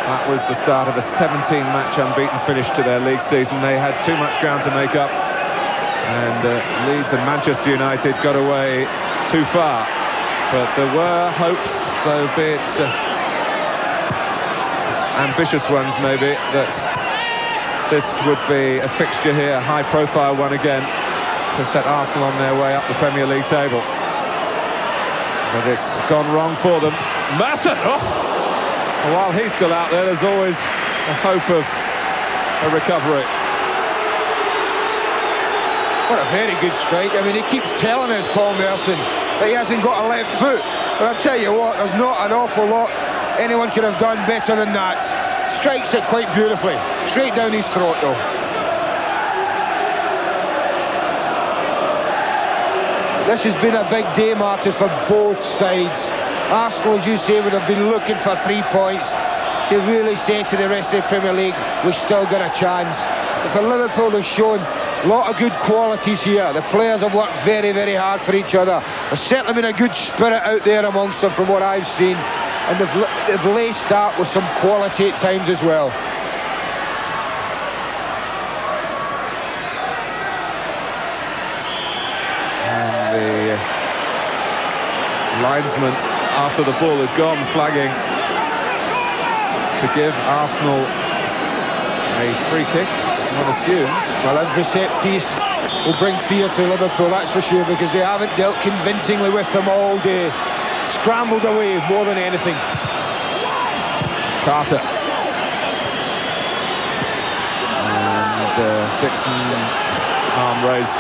that was the start of a 17-match unbeaten finish to their league season. They had too much ground to make up, and Leeds and Manchester United got away too far. But there were hopes, though be it ambitious ones maybe, that this would be a fixture here, a high-profile one again, to set Arsenal on their way up the Premier League table. But it's gone wrong for them. Merson! Oh! While he's still out there, there's always a hope of a recovery. What a very good strike. I mean, he keeps telling us, Paul Merson, that he hasn't got a left foot. But I'll tell you what, there's not an awful lot anyone could have done better than that. Strikes it quite beautifully. Straight down his throat, though. This has been a big day, Martin, for both sides. Arsenal, as you say, would have been looking for 3 points to really say to the rest of the Premier League, we've still got a chance. But for Liverpool, they've shown a lot of good qualities here. The players have worked very, very hard for each other. There's certainly been a good spirit out there amongst them from what I've seen. And they've laced that with some quality at times as well. Linesman, after the ball had gone, flagging to give Arsenal a free kick, one assumes. Well, every set piece will bring fear to Liverpool, that's for sure, because they haven't dealt convincingly with them all day. Scrambled away more than anything. Carter. And Dixon arm raised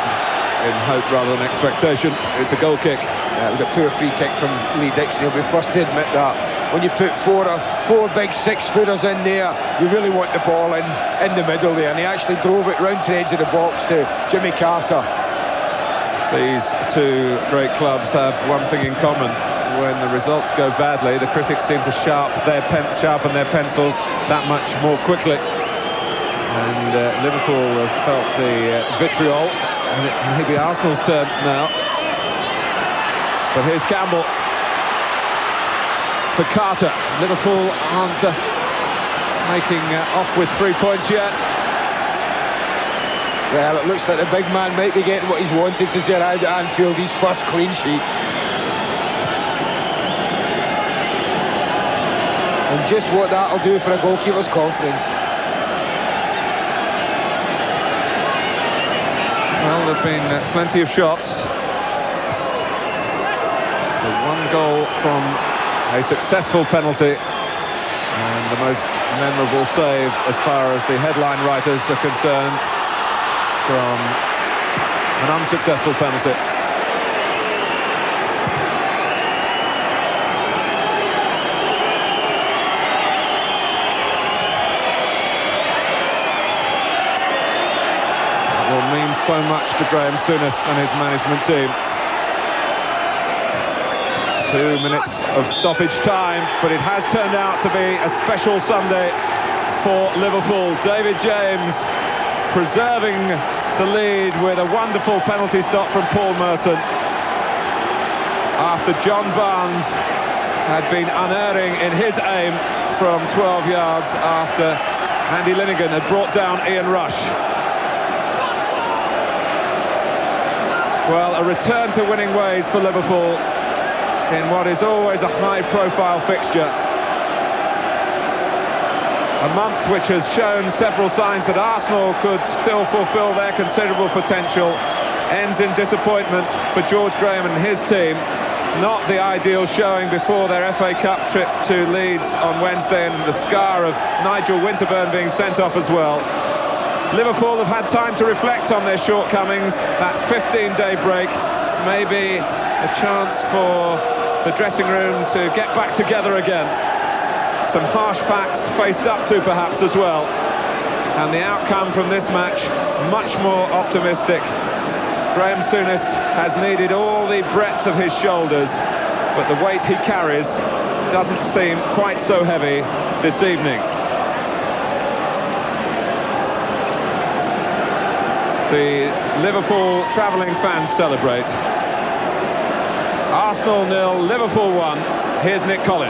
in hope rather than expectation. It's a goal kick. Yeah, it was a poor free kick from Lee Dixon. He'll be first to admit that. When you put four big 6-footers in there, you really want the ball in the middle there, and he actually drove it round to the edge of the box to Jimmy Carter. These two great clubs have one thing in common: when the results go badly, the critics seem to sharpen their pencils that much more quickly. And Liverpool have felt the vitriol, and it may be Arsenal's turn now. But here's Campbell for Carter. Liverpool aren't making off with 3 points yet. Well, it looks like the big man might be getting what he's wanted since he arrived at Anfield, his first clean sheet. And just what that'll do for a goalkeeper's confidence. Well, there have been plenty of shots. The one goal from a successful penalty, and the most memorable save, as far as the headline writers are concerned, from an unsuccessful penalty. It will mean so much to Graham Souness and his management team. 2 minutes of stoppage time, but it has turned out to be a special Sunday for Liverpool. David James preserving the lead with a wonderful penalty stop from Paul Merson, after John Barnes had been unerring in his aim from 12 yards after Andy Linighan had brought down Ian Rush. Well, a return to winning ways for Liverpool in what is always a high-profile fixture. A month which has shown several signs that Arsenal could still fulfil their considerable potential ends in disappointment for George Graham and his team. Not the ideal showing before their FA Cup trip to Leeds on Wednesday, and the scar of Nigel Winterburn being sent off as well. Liverpool have had time to reflect on their shortcomings. That 15-day break may be a chance for the dressing room to get back together again. Some harsh facts faced up to perhaps as well, and the outcome from this match much more optimistic. Graham Souness has needed all the breadth of his shoulders, but the weight he carries doesn't seem quite so heavy this evening. The Liverpool travelling fans celebrate. Arsenal 0, Liverpool 1. Here's Nicol.